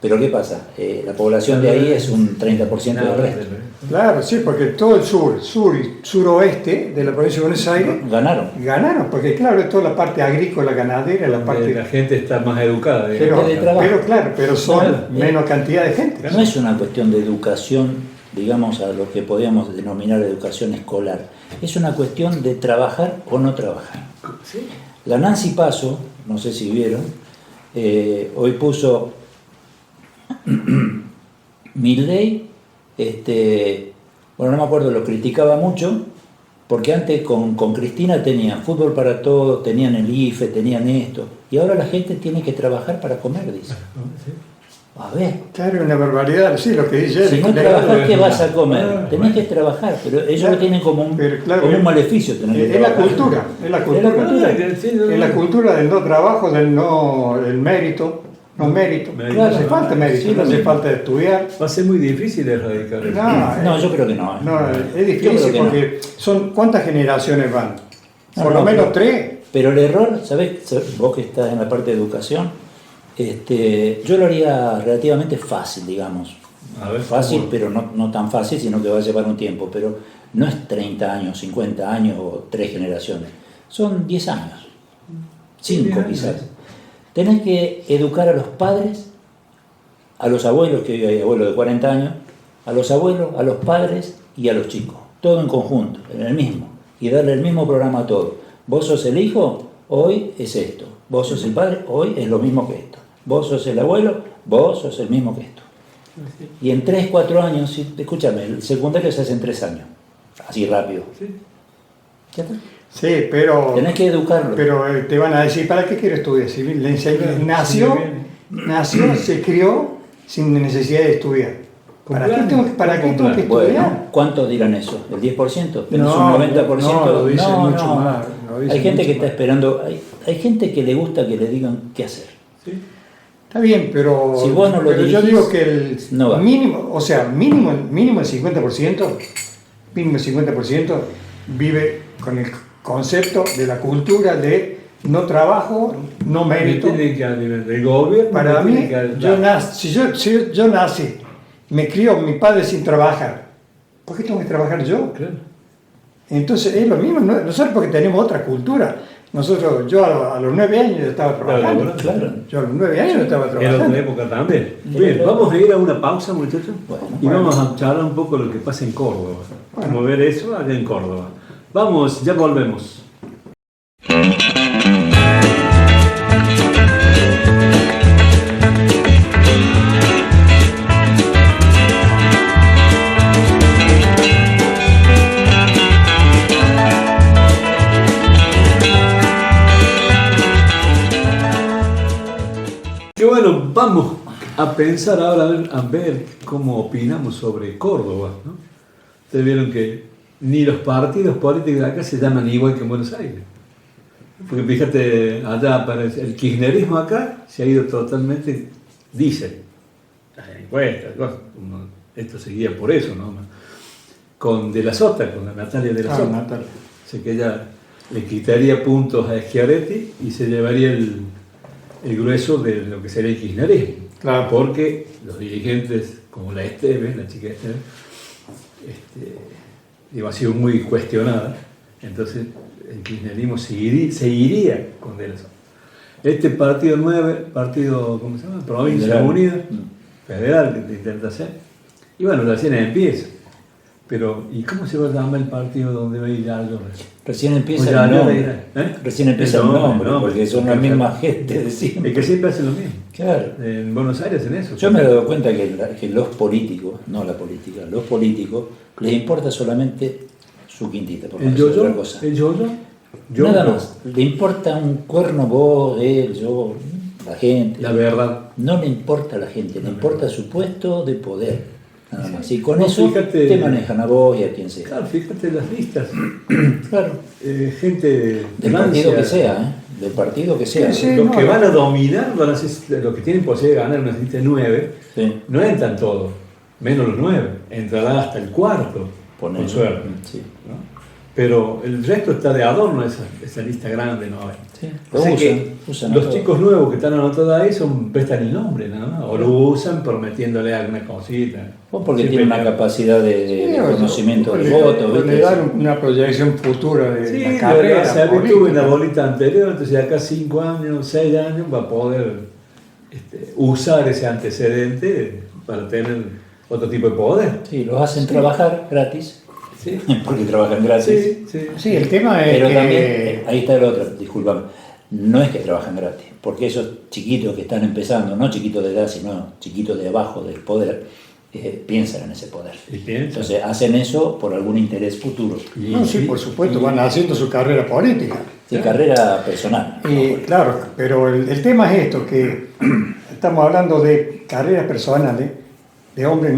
Speaker 6: Pero ¿qué pasa? La población de ahí es un 30% del resto.
Speaker 5: Claro, sí, porque todo el sur y suroeste de la provincia de Buenos Aires
Speaker 6: Ganaron.
Speaker 5: porque claro, es toda la parte agrícola, ganadera, la parte.
Speaker 2: La gente está más educada. digamos.
Speaker 6: Gente de trabajo.
Speaker 5: pero son
Speaker 2: Claro.
Speaker 5: menos cantidad de gente.
Speaker 6: No es una cuestión de educación, digamos, a lo que podríamos denominar educación escolar. Es una cuestión de trabajar o no trabajar.
Speaker 2: Sí.
Speaker 6: La Nancy Paso, no sé si vieron, hoy puso Milei, bueno, no me acuerdo, lo criticaba mucho, porque antes con Cristina tenían fútbol para todos, tenían el IFE, tenían esto, y ahora la gente tiene que trabajar para comer, dice. A ver,
Speaker 5: Claro, una barbaridad, sí, lo que dice
Speaker 6: si no trabajás, ¿qué vas a comer? Tenés que trabajar, pero ellos
Speaker 5: Claro,
Speaker 6: lo tienen como un,
Speaker 5: pero claro,
Speaker 6: como un maleficio. Tener que
Speaker 5: es la
Speaker 6: trabajar.
Speaker 5: cultura, es la cultura.
Speaker 6: Es la cultura.
Speaker 5: Es la cultura del no trabajo, del mérito, no mérito.
Speaker 2: Mérito.
Speaker 5: No hace falta mérito,
Speaker 6: Sí,
Speaker 5: no
Speaker 6: lo
Speaker 5: hace
Speaker 6: mismo.
Speaker 5: falta estudiar.
Speaker 2: Va a ser muy difícil erradicar eso.
Speaker 6: No, yo creo que no.
Speaker 5: No, es
Speaker 6: Yo creo
Speaker 5: difícil
Speaker 6: que no.
Speaker 5: porque son ¿cuántas generaciones van?
Speaker 6: No,
Speaker 5: Por
Speaker 6: no,
Speaker 5: lo menos
Speaker 6: pero-
Speaker 5: 3.
Speaker 6: Pero el error, ¿sabés? Vos que estás en la parte de educación, yo lo haría relativamente fácil, digamos.
Speaker 2: A ver,
Speaker 6: Fácil,
Speaker 2: ¿cómo?
Speaker 6: pero no tan fácil, sino que va a llevar un tiempo. Pero no es 30 años, 50 años o 3 generaciones. Son 10 años. 5 quizás. Tenés que educar a los padres, a los abuelos, que hoy hay abuelos de 40 años, a los abuelos, a los padres y a los chicos. Todo en conjunto, en el mismo. Y darle el mismo programa a todos. Vos sos el hijo, hoy es esto. Vos sos el padre, hoy es lo mismo que esto. Vos sos el abuelo, vos sos el mismo que esto. Y en 3, 4 años, escúchame, el secundario se hace en 3 años. Así rápido.
Speaker 2: Sí.
Speaker 6: ¿Ya está?
Speaker 5: Sí, pero
Speaker 6: Tenés que educarlo.
Speaker 5: Pero te van a decir, ¿para qué quiere estudiar? Si le enseñan- nació, se crió sin necesidad de estudiar. ¿Para qué tengo que estudiar?
Speaker 6: Bueno, ¿cuántos dirán eso? ¿El 10%? ¿Tenés
Speaker 5: No,
Speaker 6: un 90%?
Speaker 5: no, lo dicen mucho más, lo dicen
Speaker 6: Hay gente
Speaker 5: mucho
Speaker 6: que está
Speaker 5: más.
Speaker 6: esperando, hay gente que le gusta que le digan qué hacer.
Speaker 2: Sí.
Speaker 5: Está bien, pero,
Speaker 6: Si vos no lo
Speaker 5: pero yo
Speaker 6: dirigís,
Speaker 5: digo que el
Speaker 6: no va.
Speaker 5: mínimo, o sea, mínimo el 50%, mínimo el 50% vive con el concepto de la cultura de no trabajo, no mérito.
Speaker 2: Tiene que a nivel de gobierno.
Speaker 5: Para
Speaker 2: tiene
Speaker 5: mí,
Speaker 2: que-
Speaker 5: si yo nací, me crió mi padre sin trabajar, ¿por qué tengo que trabajar yo?
Speaker 2: Claro.
Speaker 5: Entonces es lo mismo, nosotros porque tenemos otra cultura. Yo a los 9 años ya estaba trabajando.
Speaker 6: Claro.
Speaker 5: Yo a los 9 años estaba
Speaker 2: Era
Speaker 5: trabajando.
Speaker 2: otra época también. Bien, vamos a ir a una pausa, muchachos. Y
Speaker 5: Bueno.
Speaker 2: vamos a charlar un poco de lo que pasa en Córdoba. Vamos a ver eso allá en Córdoba. Vamos, ya volvemos. Qué bueno, vamos a pensar ahora, a ver cómo opinamos sobre Córdoba, ¿no? Ustedes vieron que ni los partidos políticos de acá se llaman igual que en Buenos Aires. Porque fíjate, allá aparece el kirchnerismo acá se ha ido totalmente, dicen, las encuestas, esto se guía por eso, ¿no? Con De la Sota, con la Natalia De la Sota.
Speaker 5: Natalia.
Speaker 2: Así que ella le quitaría puntos a Schiaretti y se llevaría el grueso de lo que sería el kirchnerismo.
Speaker 5: Claro.
Speaker 2: Porque los dirigentes, como la Esteves, la chica Esteves, ha sido muy cuestionada, entonces el kirchnerismo se iría con De la Sota. Este partido 9, partido, ¿cómo se llama? Provincia
Speaker 6: Federal.
Speaker 2: Unida, federal, que intenta hacer. Y bueno, recién empieza. Pero, ¿y cómo se va a llamar el partido donde va a ir algo?
Speaker 6: Recién empieza
Speaker 2: O sea,
Speaker 6: el
Speaker 2: ya
Speaker 6: nombre.
Speaker 2: ¿eh?
Speaker 6: Recién empieza el nombre, porque son la misma gente de siempre.
Speaker 2: Es que siempre hacen lo mismo.
Speaker 6: Claro.
Speaker 2: En Buenos Aires hacen eso.
Speaker 6: Yo me he dado cuenta que los políticos, no la política, los políticos, les importa solamente su quintita, por no
Speaker 2: El
Speaker 6: decir otra
Speaker 2: yo-yo,
Speaker 6: cosa.
Speaker 2: el yo-yo. Yo
Speaker 6: Nada
Speaker 2: no.
Speaker 6: más. Le importa un cuerno vos, él, yo, la gente.
Speaker 2: La verdad.
Speaker 6: No le importa a la gente, le importa su puesto de poder. Nada más. Y con
Speaker 2: No,
Speaker 6: eso
Speaker 2: fíjate-
Speaker 6: te manejan a vos y a quien sea.
Speaker 2: Claro, fíjate las listas.
Speaker 6: Claro.
Speaker 2: Gente
Speaker 6: Del partido que sea, ¿eh? Del partido que sea.
Speaker 5: Sí,
Speaker 2: Los
Speaker 5: no,
Speaker 2: que
Speaker 5: no.
Speaker 2: van a dominar, van a ser, los que tienen posibilidad de ganar una lista de 9,
Speaker 6: Sí.
Speaker 2: no entran todos, menos los 9. Entrará hasta el cuarto,
Speaker 6: Ponele.
Speaker 2: con suerte.
Speaker 6: Sí.
Speaker 2: ¿no? Pero el resto está de adorno, esa lista grande, ¿no?
Speaker 6: Sí.
Speaker 2: O
Speaker 6: Lo
Speaker 2: sea
Speaker 6: usan,
Speaker 2: que
Speaker 6: usan a
Speaker 2: los
Speaker 6: todo.
Speaker 2: chicos nuevos que están anotados ahí prestan el nombre nada más, o lo usan prometiéndole alguna cosita.
Speaker 6: O porque
Speaker 2: Siempre
Speaker 6: tiene una
Speaker 2: hay-
Speaker 6: capacidad de
Speaker 5: Sí, o
Speaker 6: conocimiento
Speaker 5: sea,
Speaker 6: de
Speaker 5: le-
Speaker 6: voto,
Speaker 5: Le
Speaker 6: ¿viste?
Speaker 5: dan una proyección futura de
Speaker 2: Sí,
Speaker 5: la carrera.
Speaker 2: se habituó en
Speaker 5: política.
Speaker 2: la bolita anterior, entonces de acá 5 años, 6 años va a poder usar ese antecedente para tener otro tipo de poder.
Speaker 6: Sí, los hacen trabajar gratis,
Speaker 2: Sí,
Speaker 6: porque trabajan gratis.
Speaker 2: sí, sí.
Speaker 5: Sí, el tema es
Speaker 6: Pero
Speaker 5: que...
Speaker 6: también, ahí está el otro, discúlpame, no es que trabajan gratis, porque esos chiquitos que están empezando, no chiquitos de edad, sino chiquitos de abajo del poder, piensan en ese poder.
Speaker 2: Y piensan.
Speaker 6: Entonces hacen eso por algún interés futuro,
Speaker 2: Y-
Speaker 5: No, sí, por supuesto, van haciendo su carrera política.
Speaker 6: de carrera personal.
Speaker 5: Claro, pero el tema es esto, que estamos hablando de carreras personales, de hombres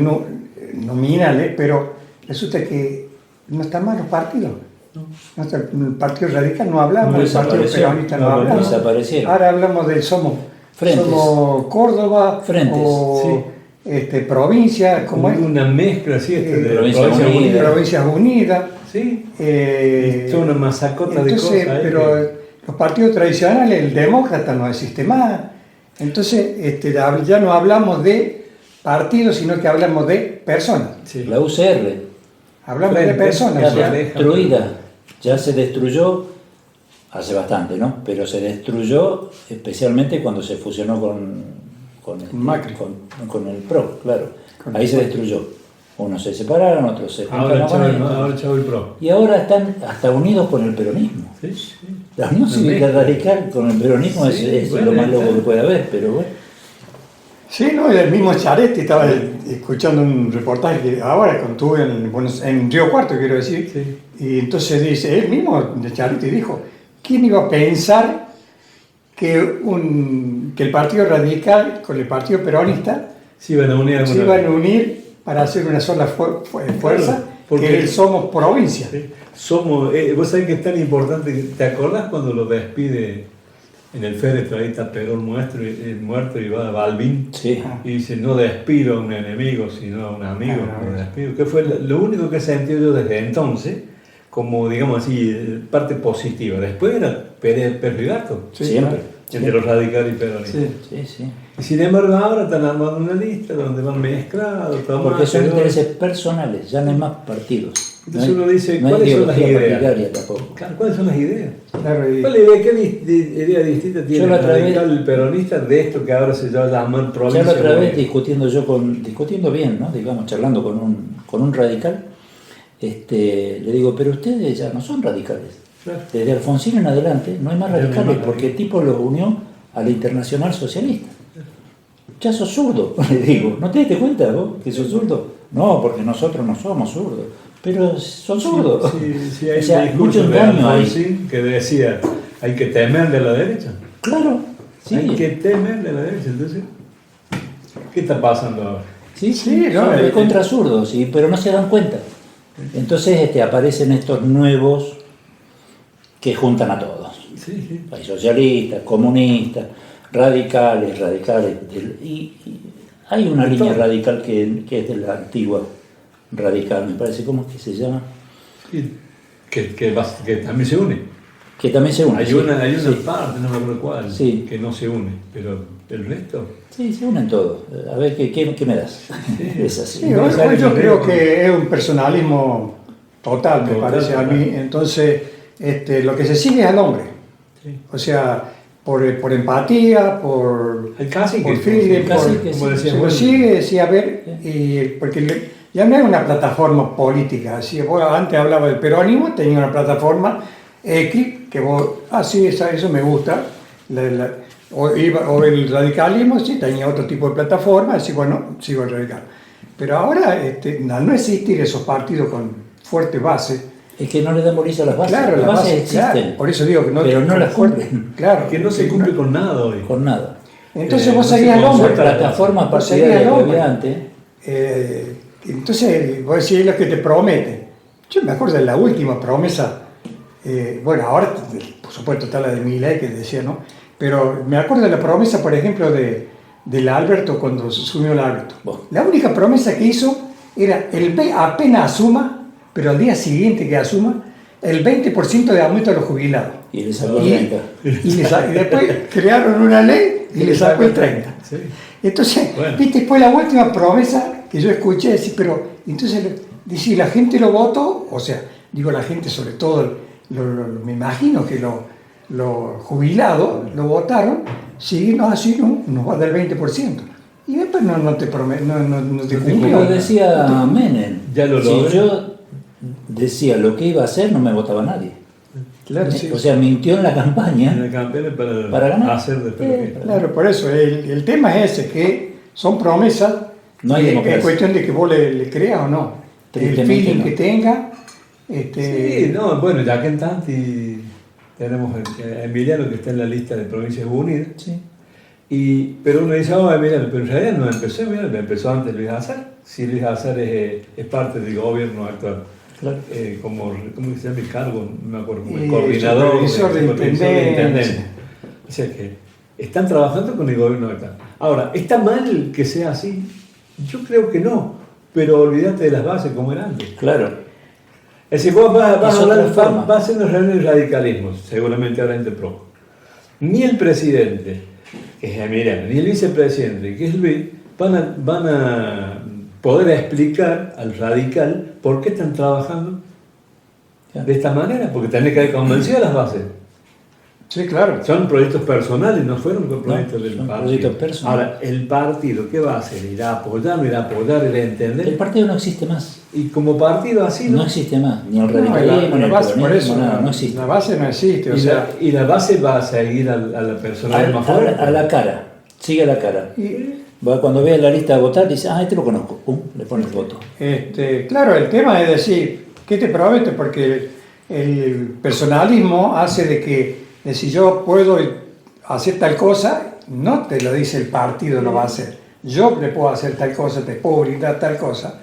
Speaker 5: nominales, pero resulta que no están mal los partidos. No está- el Partido Radical no hablamos,
Speaker 6: No
Speaker 5: el Partido
Speaker 6: desapareció,
Speaker 5: Peronista no
Speaker 2: no,
Speaker 5: hablamos.
Speaker 6: desaparecieron.
Speaker 5: Ahora hablamos del Somos
Speaker 6: Frentes.
Speaker 5: Córdoba
Speaker 6: Frentes,
Speaker 5: o provincia, como
Speaker 2: como
Speaker 5: es,
Speaker 2: una mezcla así de
Speaker 6: Provincia
Speaker 2: Provincia
Speaker 6: Unida.
Speaker 5: Provincias Unidas.
Speaker 2: Sí,
Speaker 5: eh,
Speaker 2: son una masacota de
Speaker 5: entonces,
Speaker 2: cosas.
Speaker 5: pero
Speaker 2: que-
Speaker 5: los partidos tradicionales, el demócrata no existe más. Entonces, ya no hablamos de partidos, sino que hablamos de personas.
Speaker 2: sí.
Speaker 6: La UCR,
Speaker 5: Hablamos de
Speaker 2: Frente,
Speaker 5: personas.
Speaker 6: ya
Speaker 2: se
Speaker 5: ¿ya?
Speaker 2: aleja.
Speaker 6: destruida, ya se destruyó hace bastante, ¿no? Pero se destruyó especialmente cuando se fusionó con
Speaker 5: Macri.
Speaker 6: con el PRO, claro.
Speaker 5: Con
Speaker 6: Ahí
Speaker 5: el
Speaker 6: se
Speaker 5: PRO.
Speaker 6: destruyó. Unos se separaron, otros se
Speaker 2: Ahora
Speaker 6: juntaron con
Speaker 2: el
Speaker 6: él.
Speaker 2: Chavo, ahora el Chavo y Pro.
Speaker 6: Y ahora están hasta unidos con el peronismo.
Speaker 2: Sí, sí.
Speaker 6: La unión cívica radical con el peronismo
Speaker 2: Sí,
Speaker 6: es
Speaker 2: bueno,
Speaker 6: lo más loco
Speaker 2: claro.
Speaker 6: que puede haber, pero bueno.
Speaker 5: Sí, no, el mismo Schiaretti estaba escuchando un reportaje que ahora cuando estuve en Río Cuarto, quiero decir,
Speaker 2: Sí.
Speaker 5: y entonces dice, él mismo, de Schiaretti, dijo, ¿quién iba a pensar que el Partido Radical con el Partido Peronista
Speaker 2: Sí, van a unir
Speaker 5: se
Speaker 2: alguna
Speaker 5: iban a
Speaker 2: vez.
Speaker 5: unir para hacer una sola fuerza,
Speaker 2: porque-
Speaker 5: que Somos Provincia?
Speaker 2: Sí. Somos, vos sabés que es tan importante, ¿te acordás cuando lo despide en el féretro, ahí está Perón muerto y va Balbín.
Speaker 6: Sí.
Speaker 2: Y dice, no despido a un enemigo, sino a un amigo. Lo despido. Que fue lo único que sentí yo desde entonces, como digamos así, parte positiva. Después era Perro y Gato.
Speaker 6: Sí, siempre.
Speaker 2: Entre los radicales y peronistas.
Speaker 6: Sí.
Speaker 2: Y sin embargo ahora están armando una lista donde van mezclados.
Speaker 6: Porque son intereses personales, ya no hay más partidos.
Speaker 2: Entonces uno dice,
Speaker 6: no
Speaker 2: ¿cuáles son las ideas?
Speaker 6: Tampoco.
Speaker 2: Claro, ¿cuáles son las ideas?
Speaker 5: Claro,
Speaker 2: ¿Qué idea distinta tiene el radical el peronista de esto que ahora se llama llamar provincia?
Speaker 6: Ya la otra vez discutiendo bien, ¿no? Digamos, charlando con un radical, le digo, pero ustedes ya no son radicales.
Speaker 2: Claro.
Speaker 6: Desde Alfonsín en adelante no hay más radicales porque el tipo los unió a la Internacional Socialista. Ya sos zurdo, le digo. ¿No te diste cuenta vos que sos zurdo? No, porque nosotros no somos zurdos. Pero son zurdos.
Speaker 2: Sí, hay
Speaker 6: o sea,
Speaker 2: un discurso
Speaker 6: mucho
Speaker 2: de
Speaker 6: engaño ahí.
Speaker 2: Alfonsín que decía, hay que temerle a la derecha.
Speaker 6: Claro, sí.
Speaker 2: Hay que temerle a la derecha. Entonces, ¿qué está pasando ahora?
Speaker 6: Sí,
Speaker 5: no,
Speaker 6: son de contra zurdos, sí, pero no se dan cuenta. Entonces aparecen estos nuevos que juntan a todos.
Speaker 2: Sí.
Speaker 6: Hay socialistas, comunistas, radicales, y hay una línea radical que es de la antigua radical, me parece, ¿cómo es que se llama?
Speaker 2: Sí. Que también se une.
Speaker 6: Que también se une.
Speaker 2: Hay una parte, no me acuerdo cuál,
Speaker 6: Sí.
Speaker 2: que no se une, pero el resto.
Speaker 6: Sí, se unen todos. A ver, ¿qué me das? Es así.
Speaker 5: Sí, hoy yo creo que es un personalismo total, me parece a mí. Entonces, lo que se sigue es al hombre.
Speaker 2: Sí.
Speaker 5: O sea, por empatía, por feeling,
Speaker 2: como decía,
Speaker 5: se lo sigue, sí, a ver, porque ya no es una plataforma política. Así, vos antes hablaba del peronismo, tenía una plataforma X, que vos, sí, eso me gusta. O el radicalismo, sí, tenía otro tipo de plataforma, así, bueno, sigo el radical. Pero ahora, no existir esos partidos con fuerte base.
Speaker 6: Es que no le dan bolilla a las bases.
Speaker 5: Claro,
Speaker 6: las bases existen.
Speaker 5: Claro, por eso digo que no.
Speaker 6: Pero no las cumplen.
Speaker 5: Claro.
Speaker 2: Que no se cumple con nada hoy.
Speaker 6: Con nada.
Speaker 5: Entonces vos
Speaker 2: no
Speaker 5: seguías
Speaker 2: se
Speaker 5: al hombre.
Speaker 2: consulta
Speaker 6: Plataformas partidarias que había antes.
Speaker 5: Entonces vos decís lo que te prometen. Yo me acuerdo de la última promesa. Bueno, ahora por supuesto está la de Milei que decía, ¿no? Pero me acuerdo de la promesa, por ejemplo, del Alberto cuando asumió el Alberto.
Speaker 6: Bueno.
Speaker 5: La única promesa que hizo era apenas asuma, pero al día siguiente que asuma, el 20% de aumento a los jubilados.
Speaker 6: Y le sacó el 30.
Speaker 5: Y después crearon una ley y le sacó el 30.
Speaker 2: Sí.
Speaker 5: Entonces,
Speaker 2: Bueno.
Speaker 5: viste, fue la última promesa que yo escuché decir, pero entonces, si la gente lo votó, o sea, digo la gente sobre todo, me imagino que los jubilados lo votaron, si no así, nos va a dar el 20%. Y después no te cumplió.
Speaker 6: Como decía Menem,
Speaker 2: Ya lo
Speaker 6: si
Speaker 2: logré.
Speaker 6: yo decía lo que iba a hacer, no me votaba nadie.
Speaker 5: Claro, sí.
Speaker 6: O sea, mintió en la
Speaker 2: En
Speaker 6: campaña
Speaker 2: la campaña
Speaker 6: para ganar.
Speaker 2: hacer después lo que...
Speaker 5: Claro, por eso, el tema es ese, que son promesas,
Speaker 6: No hay
Speaker 5: y
Speaker 6: democracia.
Speaker 5: es cuestión de que vos le creas o no. El
Speaker 6: Tristemente
Speaker 5: feeling
Speaker 6: no.
Speaker 5: que tenga.
Speaker 2: Sí, no, bueno, ya que en Tanti tenemos a Emiliano que está en la lista de Provincias Unidas.
Speaker 6: Sí.
Speaker 2: Pero uno dice, Emiliano, pero en realidad no empezó Emiliano, empezó antes Luis Azar. Si Luis Azar es parte del gobierno actual.
Speaker 6: Claro.
Speaker 2: ¿Cómo se llama el cargo? No me acuerdo, como el
Speaker 5: Y
Speaker 2: coordinador
Speaker 5: supervisor de intendencia.
Speaker 2: O sea que están trabajando con el gobierno actual. Ahora, ¿está mal que sea así? Yo creo que no, pero olvídate de las bases como era antes.
Speaker 6: Claro.
Speaker 2: Es decir, vos vas
Speaker 6: Es
Speaker 2: a hablar,
Speaker 6: otra forma.
Speaker 2: vas haciendo reuniones de radicalismo, seguramente ahora dentro de poco. Ni el presidente, que es Emiliano, ni el vicepresidente, que es Luis, van a poder explicar al radical por qué están trabajando de esta manera, porque tenés que haber convencido a las bases.
Speaker 5: Sí, claro.
Speaker 2: Son proyectos personales, no fueron proyectos del
Speaker 6: son
Speaker 2: partido.
Speaker 6: proyectos personales.
Speaker 2: Ahora, el partido, ¿qué va a hacer? ¿Irá a apoyar, no irá a apoyar, irá a entender?
Speaker 6: El partido no existe más.
Speaker 2: Y como partido así,
Speaker 6: No existe más. Ni el
Speaker 5: No,
Speaker 6: radicalismo, ni
Speaker 5: la
Speaker 6: el
Speaker 5: base, por
Speaker 6: peronismo,
Speaker 5: eso,
Speaker 6: nada, no existe.
Speaker 5: la base no existe. O
Speaker 2: Y,
Speaker 5: sea,
Speaker 2: la base va a seguir a la persona más fuerte.
Speaker 6: A la cara. Sigue a la cara. Cuando veas la lista de votar, dice, este lo conozco. Pum, le pone el voto.
Speaker 5: claro, el tema es decir, ¿qué te promete? Porque el personalismo hace de que si yo puedo hacer tal cosa, no te lo dice el partido, lo va a hacer. Yo le puedo hacer tal cosa, te puedo brindar tal cosa.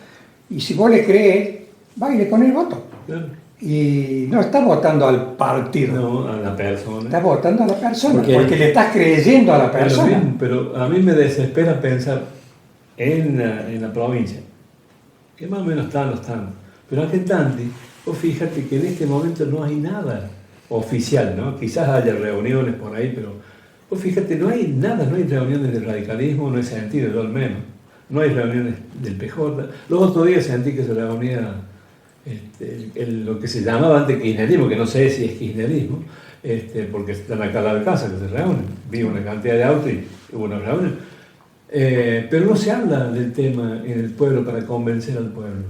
Speaker 5: Y si vos le crees, va y le pone el voto.
Speaker 2: Claro.
Speaker 5: Y no estás votando al partido,
Speaker 2: No, a la persona.
Speaker 5: estás votando a la persona,
Speaker 6: Porque-
Speaker 5: porque le estás creyendo a la persona.
Speaker 2: Pero a mí me desespera pensar en la provincia, que más o menos están los tantos. Pero acá en Tanti, vos fíjate que en este momento no hay nada oficial, ¿no? Quizás haya reuniones por ahí, pero vos fíjate, no hay nada, no hay reuniones del radicalismo, no hay sentido, yo al menos. No hay reuniones del PJ. Los otros días sentí que se reunía lo que se llamaba antes kirchnerismo, que no sé si es kirchnerismo, porque están acá a la casa que se reúnen. Vi una cantidad de autos y hubo una reunión. Pero no se habla del tema en el pueblo para convencer al pueblo.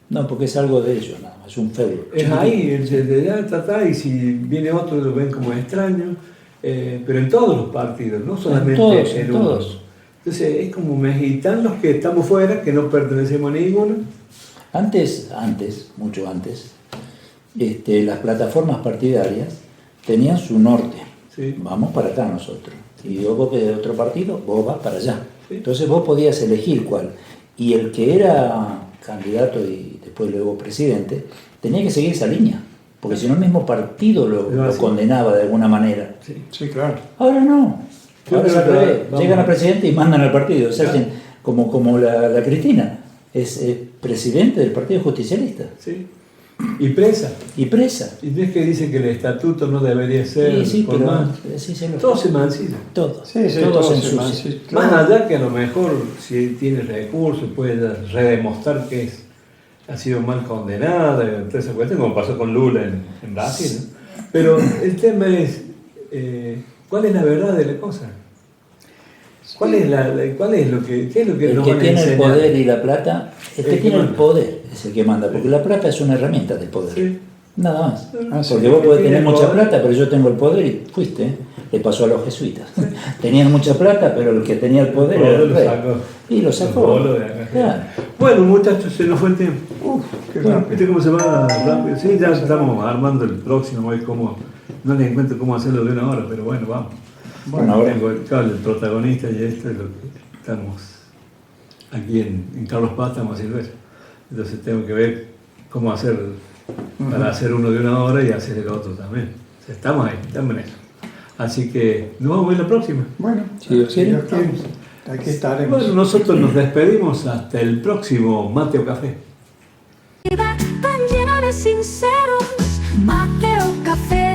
Speaker 6: No, porque es algo de ellos, nada más, es un feudo.
Speaker 2: Es ahí, el ya está, y si viene otro lo ven como extraño, pero en todos los partidos, no solamente
Speaker 6: En
Speaker 2: uno.
Speaker 6: todos.
Speaker 2: Entonces es como mexicanos que estamos fuera, que no pertenecemos a ninguno.
Speaker 6: Antes, mucho antes, las plataformas partidarias tenían su norte.
Speaker 2: Sí.
Speaker 6: Vamos para acá nosotros. Y vos que de otro partido, vos vas para allá.
Speaker 2: Sí.
Speaker 6: Entonces vos podías elegir cuál. Y el que era candidato y después luego presidente, tenía que seguir esa línea. Porque si no el mismo partido lo condenaba de alguna manera.
Speaker 2: Sí.
Speaker 5: Sí, claro.
Speaker 6: Ahora no.
Speaker 2: Yo
Speaker 6: Ahora es
Speaker 2: creo
Speaker 6: al
Speaker 2: que
Speaker 6: revés.
Speaker 2: vamos.
Speaker 6: Llegan a presidente y mandan al partido. O sea,
Speaker 2: Claro.
Speaker 6: como la Cristina. Es presidente del Partido Justicialista.
Speaker 2: Sí. Y presa.
Speaker 6: Y presa.
Speaker 2: Y no es que dicen que el estatuto no debería ser
Speaker 6: Sí,
Speaker 2: por
Speaker 6: pero
Speaker 2: más.
Speaker 6: sí, se lo-
Speaker 2: Todo se mancilla.
Speaker 6: Todo.
Speaker 5: Sí, sí,
Speaker 6: todo
Speaker 5: todo
Speaker 6: se
Speaker 5: se
Speaker 6: ensucia.
Speaker 5: mancilla.
Speaker 2: Más
Speaker 5: Claro.
Speaker 2: allá que a lo mejor si tiene recursos puede redemostrar que ha sido mal condenada, toda esa cuestión, como pasó con Lula en Brasil. ¿no? Pero el tema es, ¿cuál es la verdad de la cosa? ¿Cuál es lo que, qué es lo que
Speaker 6: El
Speaker 2: nos
Speaker 6: que
Speaker 2: van a
Speaker 6: tiene el
Speaker 2: enseñar?
Speaker 6: poder y la plata, el que
Speaker 2: El que
Speaker 6: tiene el
Speaker 2: manda.
Speaker 6: poder es el que manda, porque la plata es una herramienta del poder.
Speaker 2: Sí.
Speaker 6: Nada más.
Speaker 5: Ah, sí.
Speaker 6: Porque vos
Speaker 2: El que
Speaker 6: podés
Speaker 2: tiene
Speaker 6: tener
Speaker 2: el
Speaker 6: mucha
Speaker 2: poder.
Speaker 6: plata, pero yo tengo el poder y fuiste. Le pasó a los jesuitas. Tenían mucha plata, pero el que tenía el poder era el
Speaker 2: Lo
Speaker 6: rey.
Speaker 2: sacó.
Speaker 6: Y lo sacó.
Speaker 2: Lo voló de acá.
Speaker 6: Claro.
Speaker 2: Bueno, muchachos, se nos fue el tiempo.
Speaker 5: Qué
Speaker 6: Bueno,
Speaker 5: rápido.
Speaker 2: ¿Viste cómo se va rápido? Sí, ya estamos armando el próximo, hoy no le encuentro cómo hacerlo de una hora, pero bueno, vamos.
Speaker 6: Bueno, ahora
Speaker 2: Tengo el protagonista y esto es lo que estamos aquí en Carlos Paz, estamos haciendo eso. Entonces tengo que ver cómo hacer para hacer uno de una hora y hacer el otro también. O sea, estamos ahí, estamos en eso. Así que nos vamos a ver la próxima.
Speaker 5: Bueno,
Speaker 6: Si Dios quiere,
Speaker 5: aquí estaremos.
Speaker 2: Bueno, nosotros nos despedimos hasta el próximo Mate o Café.
Speaker 7: Tan llena de sinceros, mate o café.